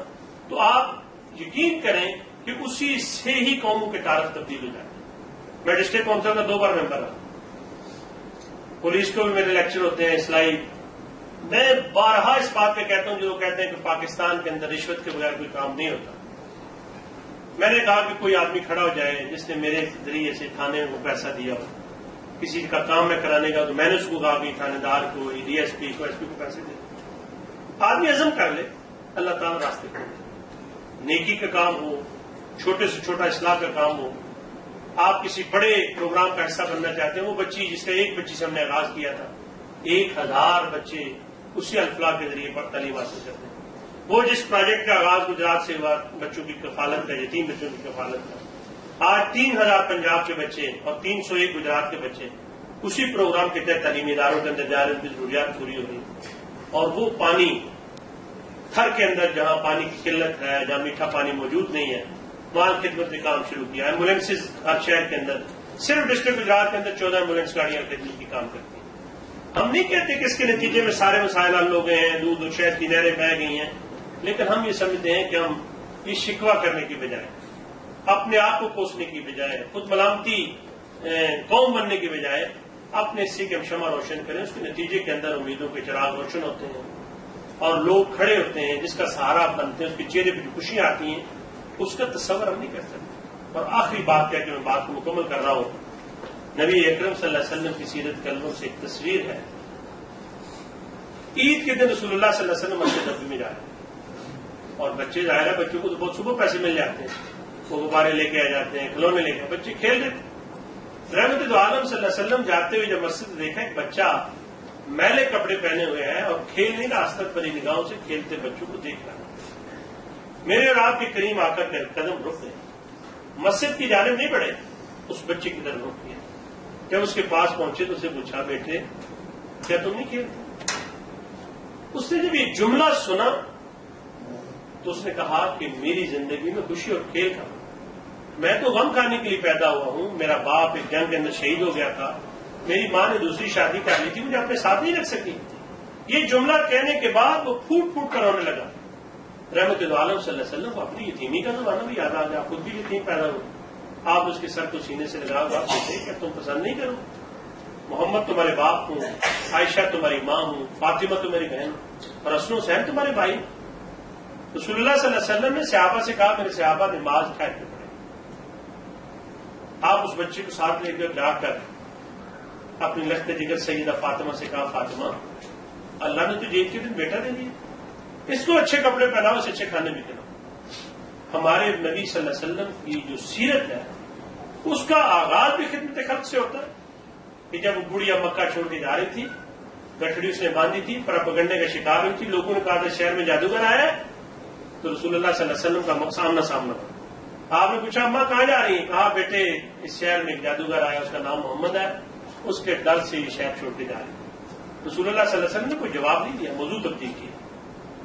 تو آپ یقین کریں کہ اسی سے ہی قوموں کے تعارف تبدیل ہو جاتے ہیں. میں ڈسٹرکٹ کونسل کا 2 بار ممبر ہوں، پولیس کو بھی میرے لیکچر ہوتے ہیں اصلاحی. میں بارہا اس بات پہ کہتا ہوں جو لوگ کہتے ہیں کہ پاکستان کے اندر رشوت کے بغیر کوئی کام نہیں ہوتا. میں نے کہا کہ کوئی آدمی کھڑا ہو جائے جس نے میرے ذریعے سے تھانے کو پیسہ دیا ہو کسی کا کام میں کرانے کا، تو میں نے اس کو کہا کہ تھانے دار کو، ڈی ایس پی کو، ایس پی کو پیسے دے. آدمی عزم کر لے، اللہ تعالیٰ راستے کھول دے. نیکی کا کام ہو، چھوٹے سے چھوٹا اصلاح کا کام ہو. آپ کسی بڑے پروگرام کا حصہ بننا چاہتے ہیں، وہ بچی جس کا ایک بچی سے ہم نے آغاز کیا تھا، 1000 بچے اسی الفلاح کے ذریعے پر تعلیم حاصل کرتے ہیں. وہ جس پروجیکٹ کا آغاز گجرات سے ہوا، بچوں کی کفالت کا، یتیم بچوں کی کفالت کا، آج 3000 پنجاب کے بچے اور 301 گجرات کے بچے اسی پروگرام کے تحت تعلیمی اداروں کے اندر جا رہے ہیں، ان کی ضروریات پوری ہو رہی. اور وہ پانی تھر کے اندر جہاں پانی کی قلت ہے، جہاں میٹھا پانی موجود نہیں ہے، وہاں خدمت نے کام شروع کیا. ایمبولینسز ہر شہر کے اندر، صرف ڈسٹرکٹ گجرات کے اندر 14 ایمبولینس گاڑیاں خدمت کی کام کرتی ہیں. ہم نہیں کہتے کہ اس کے نتیجے میں سارے مسائل حل ہو گئے ہیں، دودھ اور شہد کی نہریں بہہ گئی ہیں، لیکن ہم یہ سمجھتے ہیں کہ ہم یہ شکوہ کرنے کی بجائے، اپنے آپ کو کوسنے کی بجائے، خود ملامتی قوم بننے کی بجائے، اپنے حصے کے ہم شمع روشن کریں، اس کے نتیجے کے اندر امیدوں کے چراغ روشن ہوتے ہیں اور لوگ کھڑے ہوتے ہیں جس کا سہارا بنتے ہیں، اس کے چہرے پہ جو خوشیاں آتی ہیں اس کا تصور ہم نہیں کر سکتے۔ اور آخری بات کیا کہ میں بات کو مکمل کر رہا ہوں، نبی اکرم صلی اللہ علیہ وسلم کی سیرت کلموں سے ایک تصویر ہے۔ عید کے دن رسول اللہ صلی اللہ علیہ وسلم مسجد نبوی میں جا رہے ہیں اور بچے ظاہر ہے بچوں کو تو بہت صبح پیسے مل جاتے ہیں، وہ غبارے لے کے آ جاتے ہیں، کھلونے لے کے، بچے کھیل رہے تھے۔ رحمت دو عالم صلی اللہ علیہ وسلم جاتے ہوئے جب مسجد دیکھا ایک بچہ میلے کپڑے پہنے ہوئے ہیں اور کھیل نہیں رہا، آستک پری نگاہوں سے کھیلتے بچوں کو دیکھ رہا۔ میرے اور آپ کے کریم آ کر قدم رک گئے، مسجد کی جانب نہیں بڑھے، اس بچے کی طرف رک گئے۔ جب اس کے پاس پہنچے تو اسے پوچھا، بیٹے کیا تم نہیں کھیلتے؟ اس نے جب یہ جملہ سنا تو اس نے کہا کہ میری زندگی میں خوشی اور کھیل کا، میں تو غم کھانے کے لیے پیدا ہوا ہوں، میرا باپ ایک جنگ کے اندر شہید ہو گیا تھا، میری ماں نے دوسری شادی کر لی تھی، مجھے اپنے ساتھ نہیں رکھ سکی۔ یہ جملہ کہنے کے بعد وہ پھوٹ پھوٹ کر رونے لگا۔ رحمت عالم صلی اللہ علیہ وسلم کو اپنی یتیمی کا زمانہ بھی یاد آ گیا، خود بھی یتیم پیدا ہوئے۔ آپ اس کے سر کو سینے سے لگا بات کہتے کہ تم پسند نہیں کرو، محمد تمہارے باپ ہوں، عائشہ تمہاری ماں ہوں، فاطمہ تمہاری بہن اور حسن حسین تمہارے بھائی۔ رسول اللہ صلی اللہ علیہ وسلم نے صحابہ سے کہا، میرے صحابہ نماز ٹھہر کے پڑھے۔ آپ اس بچے کو ساتھ لے کر جا کر اپنی لخت جگر سیدہ فاطمہ سے کہا، فاطمہ اللہ نے تجھے عید کے دن بیٹا دے دیا، اس کو اچھے کپڑے پہناؤ، اسے اچھے کھانے بھی کھلاؤ۔ ہمارے نبی صلی اللہ علیہ وسلم کی جو سیرت ہے اس کا آغاز بھی خدمت خلق سے ہوتا ہے کہ جب وہ بڑھیا مکہ چھوڑ کے جا رہی تھی، گٹھڑی اس نے باندھی تھی، پراپگنڈے کا شکار ہوئی تھی، لوگوں نے کہا تھا شہر میں جادوگر آیا ہے، تو رسول اللہ صلی اللہ علیہ وسلم کا سامنا تھا۔ آپ نے پوچھا اماں کہاں جا رہی ہیں؟ کہا بیٹے اس شہر میں ایک جادوگر آیا، اس کا نام محمد ہے، اس کے ڈر سے یہ شہر چھوڑ کے جا رہی ہے۔ رسول اللہ صلی اللہ علیہ وسلم نے کوئی جواب نہیں دیا، موضوع تبدیل کیا،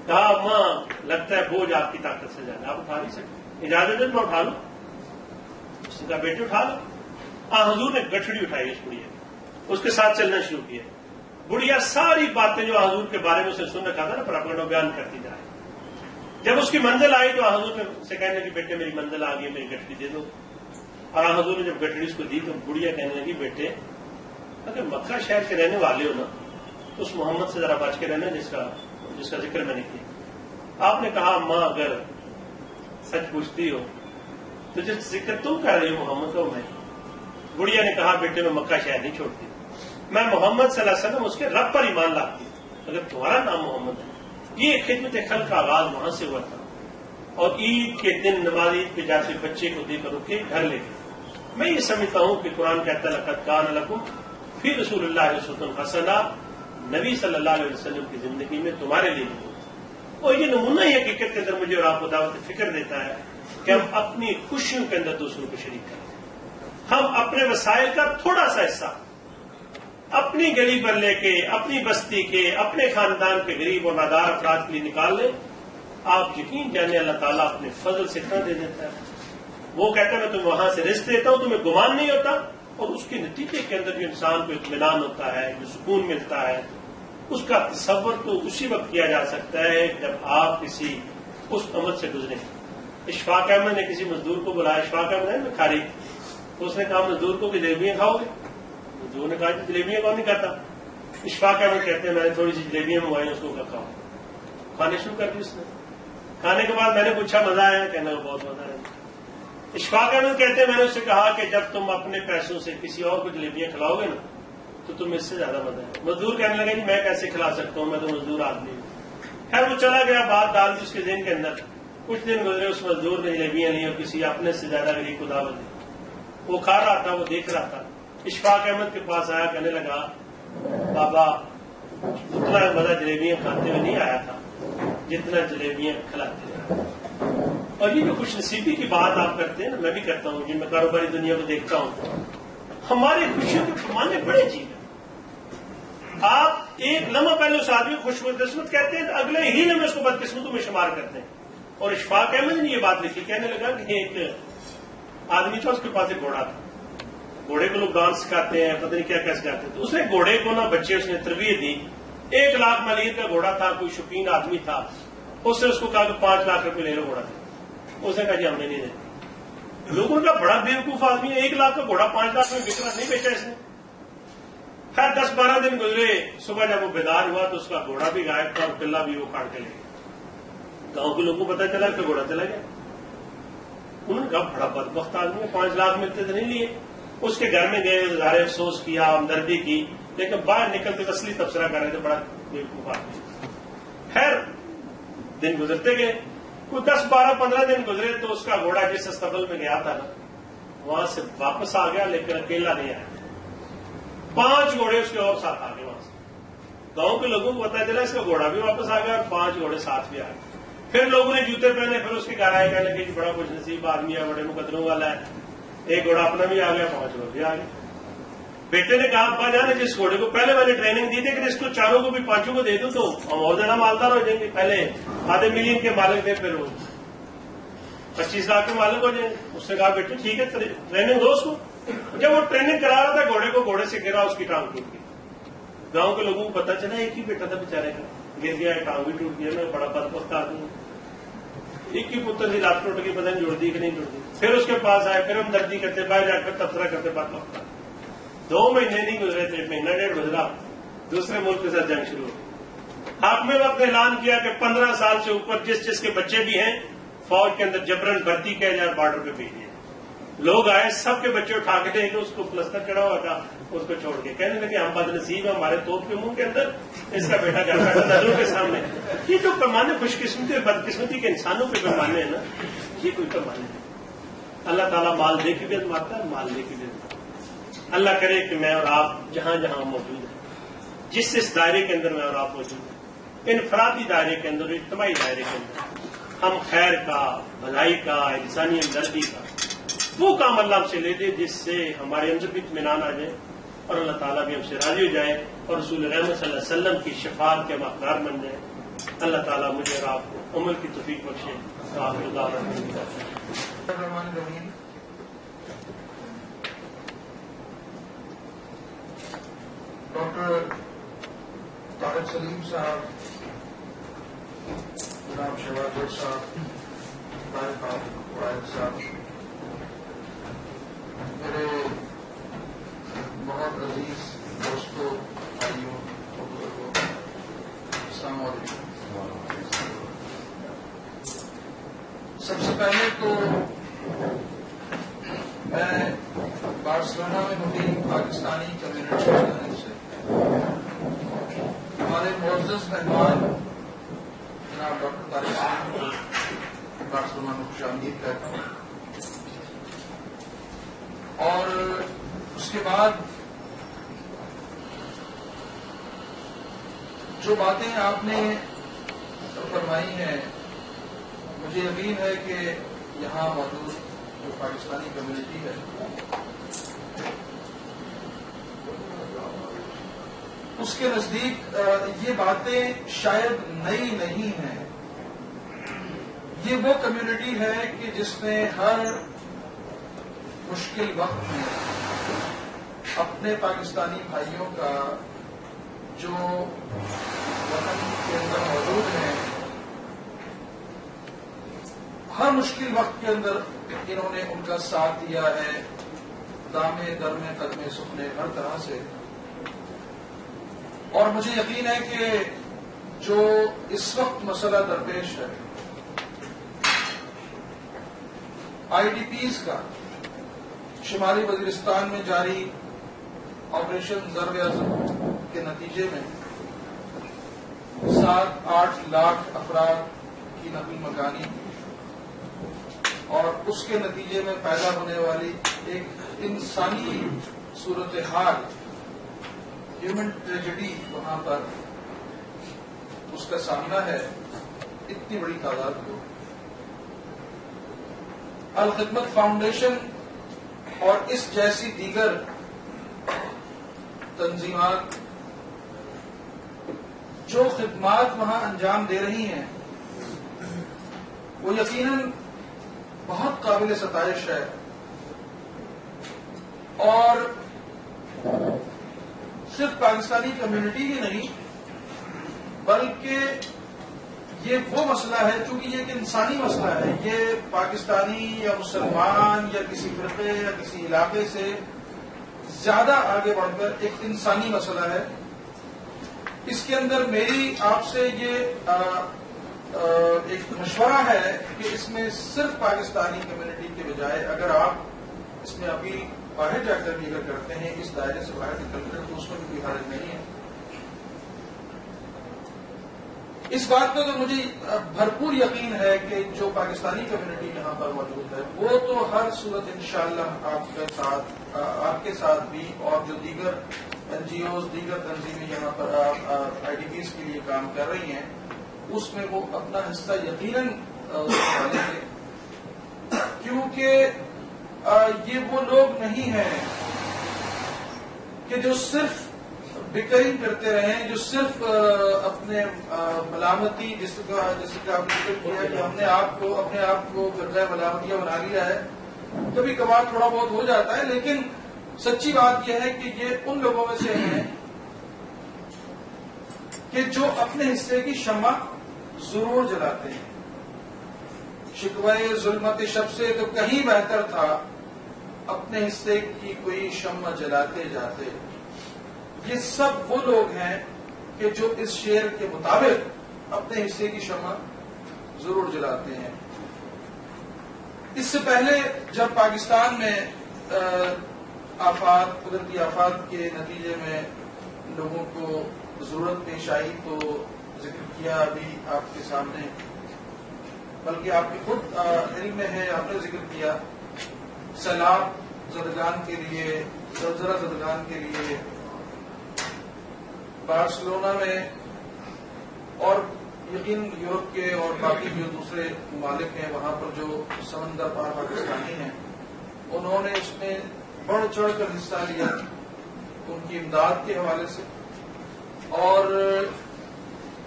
کہا اماں لگتا ہے بوجھ آپ کی طاقت سے زیادہ، آپ اٹھا نہیں سکتے، اجازت ہے میں اٹھا لوں؟ اس نے کہا بیٹے اٹھا لو۔ حضور نے گٹھڑی اٹھائی اس بڑھیا، اس کے ساتھ چلنا شروع کیا۔ بڑھیا ساری باتیں جو حضور کے بارے میں اسے سن رکھا تھا نا پراپگنڈا بیان کرتی جا رہی۔ جب اس کی منزل آئی تو حضور نے اسے کہنے لگی بیٹے میری منزل آ گئی، میری گٹھڑی دے دو۔ اور حضور نے جب گٹھڑی اس کو دی تو بڑھیا کہنے لگی بیٹے اگر مکہ شہر کے رہنے والے ہو نا تو اس محمد سے ذرا بچ کے رہنا جس کا ذکر میں نے کیا۔ آپ نے کہا ماں اگر سچ پوچھتی ہو تو جس ذکر تم کر رہی ہو محمد کا وہ میں۔ بڑھیا نے کہا بیٹے میں مکہ شہر نہیں چھوڑتی، میں محمد صلی اللہ علیہ وسلم اس کے رب پر ایمان لاتی ہوں، اگر تمہارا نام محمد ہے۔ یہ خدمت خلق کا آغاز وہاں سے ہوا تھا۔ اور عید کے دن نماز عید پہ جاتے بچے کو دے کر رکے گھر لے گئے۔ میں یہ سمجھتا ہوں کہ قرآن کہتا ہے لقد کان لکم فی رسول اللہ اسوۃ حسنہ، نبی صلی اللہ علیہ وسلم کی زندگی میں تمہارے لیے بھی، اور یہ نمونہ ہی حقیقت کے اندر مجھے اور آپ کو دعوت فکر دیتا ہے کہ ہم اپنی خوشیوں کے اندر دوسروں کو شریک کریں۔ ہم اپنے وسائل کا تھوڑا سا حصہ اپنی گلی پر لے کے، اپنی بستی کے، اپنے خاندان کے غریب اور نادار افراد کے لیے نکال لیں، آپ یقین جانے اللہ تعالیٰ اپنے فضل سے اتنا دے دیتا ہے۔ وہ کہتا ہے میں تمہیں وہاں سے رزق دیتا ہوں، تمہیں گمان نہیں ہوتا، اور اس کے نتیجے کے اندر جو انسان کو اطمینان ہوتا ہے، جو سکون ملتا ہے، اس کا تصور تو اسی وقت کیا جا سکتا ہے جب آپ کسی اس عمل سے گزریں۔ اشفاق احمد نے کسی مزدور کو بلایا، اشفاق احمد ہے میں کھاری، تو اس نے کہا مزدور کو کہ جلیبیاں کھاؤ گے؟ مزدور نے کہا کہ جلیبیاں کون نہیں کھاتا؟ اشفاق احمد کہتے ہیں میں نے تھوڑی سی جلیبیاں منگوائی، اس کو کھاؤ۔ کھانے شروع کر دی اس نے۔ کھانے کے بعد میں نے پوچھا مزہ آیا؟ کہنا بہت مزہ آیا۔ اشفاق احمد کہتے ہیں میں نے اس سے کہا کہ جب تم اپنے پیسوں سے کسی اور کو جلیبیاں کھلاؤ گے نا تو تمہیں اس سے زیادہ مزہ ہے۔ مزدور کہنے لگا جی میں کیسے کھلا سکتا ہوں، میں تو مزدور آدمی ہوں۔ خیر وہ چلا گیا، بات ڈال دی اس کے ذہن کے اندر۔ کچھ دن گزرے، اس مزدور نے جلیبیاں لی اور کسی اپنے سے زیادہ غریب کو دعوت دی۔ وہ کھا رہا تھا، وہ دیکھ رہا تھا۔ اشفاق احمد کے پاس آیا، کہنے لگا بابا اتنا مزہ جلیبیاں کھاتے ہوئے نہیں آیا تھا جتنا جلیبیاں کھلاتے ہیں۔ اور یہ جو خوش نصیبی کی بات آپ کرتے ہیں نا، میں بھی کرتا ہوں جن میں کاروباری دنیا کو دیکھتا ہوں، ہماری خوشیوں کے پیمانے بڑے عجیب ہیں۔ آپ ایک لمحہ پہلے اس آدمی کو خوش قسمت کہتے ہیں، اگلے ہی لمحے اس کو بدقسمتوں میں شمار کرتے ہیں۔ اور اشفاق احمد نے یہ بات لکھی، کہنے لگا کہ ایک آدمی تھا، اس کے پاس ایک گھوڑا تھا۔ گھوڑے کو لوگ ڈانس سکھاتے ہیں، پتہ نہیں کیا کیا سکھاتے ہیں، تو اس نے گھوڑے کو نا بچے اس نے تربیت دی۔ 1 لاکھ ملیر کا گھوڑا تھا، کوئی شوقین آدمی تھا، اس نے اس کو کہا کہ 5 لاکھ روپے لے لو گھوڑا سے۔ اس نے کہا جی ہم نے نہیں دیتے۔ لوگوں کا بڑا بیوقوف آدمی ہے، 1 لاکھ کا گھوڑا 5 لاکھ میں بک رہا، نہیں بیچا اس نے۔ خیر 10-12 دن گزرے، صبح جب وہ بیدار ہوا تو اس کا گھوڑا بھی غائب تھا اور قلعہ بھی وہ کاٹ کے لے گیا. گاؤں کے لوگوں کو پتا چلا کہ گھوڑا چلا گیا. انہوں نے کہا بڑا بدبخت آدمی ہے، 5 لاکھ ملتے تھے نہیں لیے. اس کے گھر میں گئے، ظاہر افسوس کیا، ہمدردی کی، لیکن باہر نکلتے اصلی تبصرہ کر رہے تھے بڑا بیوقوف آدمی. خیر دن گزرتے گئے، کوئی 10-12-15 دن گزرے تو اس کا گھوڑا جس استبل میں گیا تھا نا وہاں سے واپس آ گیا، لیکن اکیلا نہیں آیا. 5 گھوڑے اس کے اور ساتھ آ گئے. وہاں سے گاؤں کے لوگوں کو پتا چلا اس کا گھوڑا بھی واپس آ گیا اور 5 گھوڑے ساتھ بھی آ گئے. پھر لوگوں نے جوتے پہنے، پھر اس کے گھر آئے، کہنے لگے کہ بڑا خوش نصیب آدمی ہے، بڑے مقدروں والا ہے. ایک گھوڑا اپنا بھی آ گیا، 5 گھوڑے بھی آ گئے. بیٹے نے کہا ابا جان جس گھوڑے کو پہلے میں نے ٹریننگ دی تھی کہ اس کو 4 کو بھی 5 کو دے دوں تو ہم اور زیادہ مالدار ہو جائیں گے. پہلے ½ ملین کے مالک تھے، پھر وہ 25 لاکھ کے مالک ہو جائیں گے. اس نے کہا بیٹے ٹھیک ہے ٹریننگ دو اس کو. جب وہ ٹریننگ کرا رہا تھا گھوڑے کو، گھوڑے سے گرا، اس کی ٹانگ ٹوٹ گئی. گاؤں کے لوگوں کو پتا چلا ایک ہی بیٹا تھا بیچارے کا، گر گیا، ٹانگ بھی ٹوٹ گیا. میں بڑا بدبخت آدمی ہوں. ایک ہی پتر سے رات ٹوٹ کے پتہ نہیں جوڑ دی کہ نہیں جوڑ دی. پھر اس کے پاس آئے، پھر ہم دردی کرتے، باہر جا کر تبصرہ کرتے. بدبخت 2 مہینے نہیں گزرے تھے، 1.5 گزرا، دوسرے ملک کے ساتھ جنگ شروع ہو. حاکم وقت نے اعلان کیا کہ 15 سال سے اوپر جس کے بچے بھی ہیں فوج کے اندر جبرن بھرتی کیا جائے، بارڈر پہ بھیج دیا. لوگ آئے، سب کے بچے اٹھا کے دے کے اس کو پلستر چڑھا ہوا تھا، اس کو چھوڑ کے کہنے لگے ہم بد نصیب ہیں، ہمارے توپ کے منہ کے اندر اس کا بیٹا جا بیٹھا نظروں کے سامنے. یہ جو پیمانے خوش قسمتی اور بدقسمتی کے انسانوں پہ پیمانے ہیں نا، یہ کوئی پیمانے نہیں. اللہ تعالیٰ مال دے کے بھی مارتا ہے، مال دے کے بھی مارتا ہے. اللہ کرے کہ میں اور آپ جہاں جہاں موجود ہیں، جس دائرے کے اندر میں اور آپ موجود ہیں، انفرادی دائرے کے اندر، اجتماعی دائرے کے اندر ہم خیر کا، بھلائی کا، انسانی ہمدردی کا وہ کام اللہ ہم سے لے دے جس سے ہمارے اندر بھی اطمینان آ جائے اور اللہ تعالیٰ بھی ہم سے راضی ہو جائے اور رسول رحمت صلی اللہ علیہ وسلم کی شفاعت کے مقدار بن جائے. اللہ تعالیٰ مجھے اور آپ کو عمل کی توفیق بخشے. ڈاکٹر طارق سلیم صاحب، جناب شہباز بٹ صاحب، طارق واحد صاحب، میرے بہت عزیز دوستوں، بھائیوں، بزرگوں، السلام علیکم. سب سے پہلے تو میں بارسلونا میں ہوئی پاکستانی کمیونٹی کی جانب سے ہمارے معزز مہمان جناب ڈاکٹر طارق سلیم کو بارسلونا میں خوش آمدید کہتا ہوں. اور اس کے بعد جو باتیں آپ نے فرمائی ہیں، مجھے یقین ہے کہ یہاں موجود جو پاکستانی کمیونٹی ہے اس کے نزدیک یہ باتیں شاید نئی نہیں ہیں. یہ وہ کمیونٹی ہے کہ جس نے ہر مشکل وقت میں اپنے پاکستانی بھائیوں کا جو وطن کے اندر موجود ہیں، ہر مشکل وقت کے اندر انہوں نے ان کا ساتھ دیا ہے، دامے درمے قدمے سکھنے ہر طرح سے. اور مجھے یقین ہے کہ جو اس وقت مسئلہ درپیش ہے آئی ڈی پیز کا، شمالی وزیرستان میں جاری آپریشن ضرب اعظم کے نتیجے میں 7-8 لاکھ افراد کی نقل مکانی اور اس کے نتیجے میں پیدا ہونے والی ایک انسانی صورتحال، ہیومن ٹریجڈی وہاں پر اس کا سامنا ہے، اتنی بڑی تعداد کو. الخدمت فاؤنڈیشن اور اس جیسی دیگر تنظیمات جو خدمات وہاں انجام دے رہی ہیں وہ یقیناً بہت قابل ستائش ہے. اور صرف پاکستانی کمیونٹی ہی نہیں بلکہ یہ وہ مسئلہ ہے، چونکہ یہ ایک انسانی مسئلہ ہے، یہ پاکستانی یا مسلمان یا کسی فرقے یا کسی علاقے سے زیادہ آگے بڑھ کر ایک انسانی مسئلہ ہے. اس کے اندر میری آپ سے یہ ایک مشورہ ہے کہ اس میں صرف پاکستانی کمیونٹی کے بجائے اگر آپ اس میں ابھی باہر جا کر بھی اگر کرتے ہیں اس دائرے سے باہر نکل کر تو اس میں بھی کوئی حرج نہیں ہے. اس بات کا تو مجھے بھرپور یقین ہے کہ جو پاکستانی کمیونٹی یہاں پر موجود ہے وہ تو ہر صورت انشاءاللہ آپ کے ساتھ بھی اور جو دیگر NGOs دیگر تنظیمیں یہاں پر IDPs کے لیے کام کر رہی ہیں اس میں وہ اپنا حصہ یقیناً ڈالیں گے، کیونکہ یہ وہ لوگ نہیں ہیں کہ جو صرف بکرنگ کرتے رہیں، جو صرف اپنے ملامتی جس کا آپ نے ذکر کیا کہ ہم نے اپنے آپ کو فرقہ ملامتیہ بنا لیا ہے. کبھی کبھار تھوڑا بہت ہو جاتا ہے، لیکن سچی بات یہ ہے کہ یہ ان لوگوں میں سے ہیں کہ جو اپنے حصے کی شمع ضرور جلاتے ہیں. شکوہ ظلمت شب سے تو کہیں بہتر تھا اپنے حصے کی کوئی شمع جلاتے جاتے. یہ سب وہ لوگ ہیں کہ جو اس شعر کے مطابق اپنے حصے کی شمع ضرور جلاتے ہیں. اس سے پہلے جب پاکستان میں قدرتی آفات کے نتیجے میں لوگوں کو ضرورت پیش آئی تو ذکر کیا ابھی آپ کے سامنے، بلکہ آپ کی خود علم میں ہے، آپ نے ذکر کیا سیلاب زدگان کے لیے، زلزلہ زدگان کے لیے بارسلونا میں اور یقین یورپ کے اور باقی جو دوسرے ممالک ہیں وہاں پر جو سمندر پار پاکستانی ہیں انہوں نے اس میں بڑھ چڑھ کر حصہ لیا ان کی امداد کے حوالے سے. اور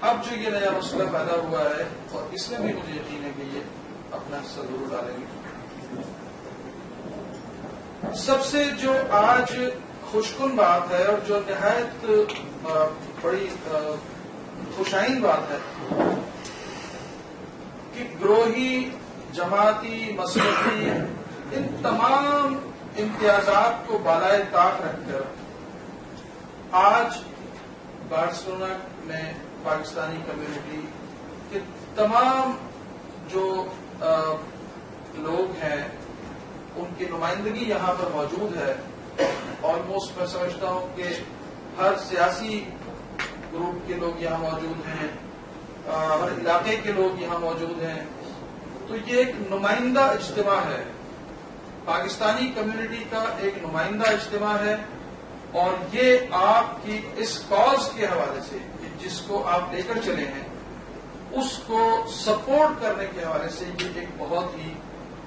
اب جو یہ نیا مسئلہ پیدا ہوا ہے اور اس میں بھی مجھے یقین ہے کہ یہ اپنا حصہ ضرور ڈالیں گے. سب سے جو آج خوشکن بات ہے اور جو نہایت بڑی خوشائن بات ہے کہ گروہی، جماعتی، مسلکی ان تمام امتیازات کو بالائے طاق رکھ کر آج بارسلونا میں پاکستانی کمیونٹی کے تمام جو لوگ ہیں ان کی نمائندگی یہاں پر موجود ہے. آلموسٹ میں سمجھتا ہوں کہ ہر سیاسی گروپ کے لوگ یہاں موجود ہیں، ہر علاقے کے لوگ یہاں موجود ہیں. تو یہ ایک نمائندہ اجتماع ہے، پاکستانی کمیونٹی کا ایک نمائندہ اجتماع ہے. اور یہ آپ کی اس کاز کے حوالے سے جس کو آپ لے کر چلے ہیں اس کو سپورٹ کرنے کے حوالے سے یہ ایک بہت ہی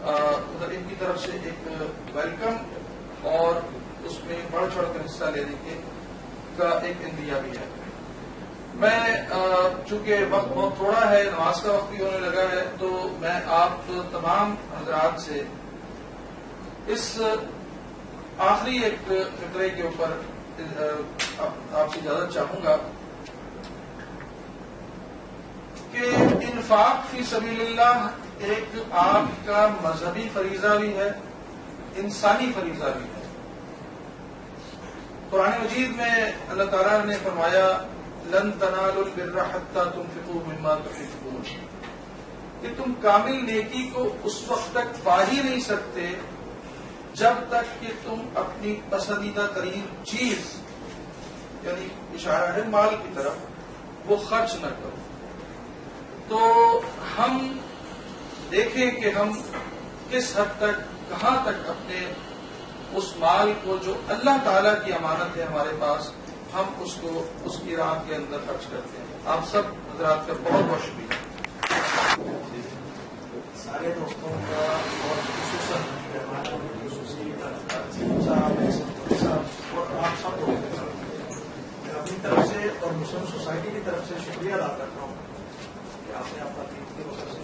مطلب ان کی طرف سے ایک ویلکم اور اس میں بڑھ چڑھ کر حصہ لینے کا ایک اندیا بھی ہے. میں چونکہ وقت بہت تھوڑا ہے، نماز کا وقت بھی ہونے لگا ہے، تو میں آپ تمام حضرات سے اس آخری ایک فقرے کے اوپر آپ سے اجازت چاہوں گا کہ انفاق فی سبیل اللہ ایک آپ کا مذہبی فریضہ بھی ہے، انسانی فریضہ بھی ہے. قرآن مجید میں اللہ تعالیٰ نے فرمایا لن تنالوا البر حتى تنفقوا مما تحبون، کہ تم کامل نیکی کو اس وقت تک پا ہی نہیں سکتے جب تک کہ تم اپنی پسندیدہ ترین چیز یعنی اشارہ ہے مال کی طرف وہ خرچ نہ کرو. تو ہم دیکھیں کہ ہم کس حد تک کہاں تک اپنے اس مال کو جو اللہ تعالیٰ کی امانت ہے ہمارے پاس ہم اس کو اس کی راہ کے اندر خرچ کرتے ہیں. آپ سب حضرات کا بہت بہت شکریہ. سارے دوستوں کا اور خصوصاً اور آپ سب لوگوں کے میں اپنی طرف سے اور مسلم سوسائٹی کی طرف سے شکریہ ادا کرتا ہوں کہ آپ نے اپنا قیمتی وقت سے.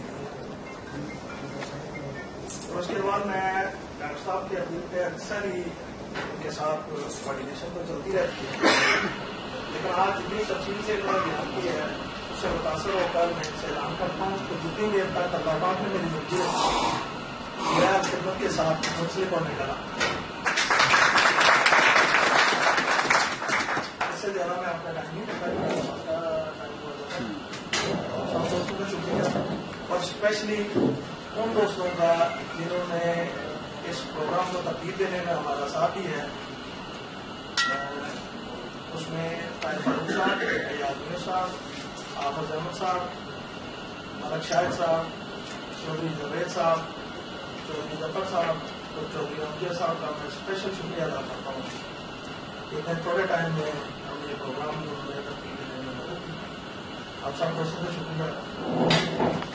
اور اس کے بعد میں ڈاکٹر صاحب کی اپیل پہ اکثر ہی ان کے ساتھ کوآرڈینیشن تو چلتی رہتی ہے، لیکن آج جتنی تفصیل سے انہوں نے بیان کی ہے اس سے متاثر ہو کر میں ان سے اعلان کرتا ہوں کہ جتنی دیر تک اللہ پاک میں میری مرضی ہے میں خدمت کے ساتھ منسلک ہونے لگا. آپ کا ٹائم نہیں دیتا سب دوستوں کا شکریہ اور اسپیشلی ان دوستوں کا جنہوں نے اس پروگرام کو ترتیب دینے میں ہمارا ساتھ ہی ہے. اس میں طاہر فاروق صاحب, ایاز منیر صاحب, حافظ احمد صاحب, ملک شاہد صاحب, چودھری جاوید صاحب, چودھری ظفر صاحب اور چودھری امجد صاحب کا میں اسپیشل شکریہ ادا کرتا ہوں. اتنے تھوڑے ٹائم میں ہم یہ پروگرام جو ہے ترتیب دینے میں مدد کی. آپ سب دوستوں کا شکریہ.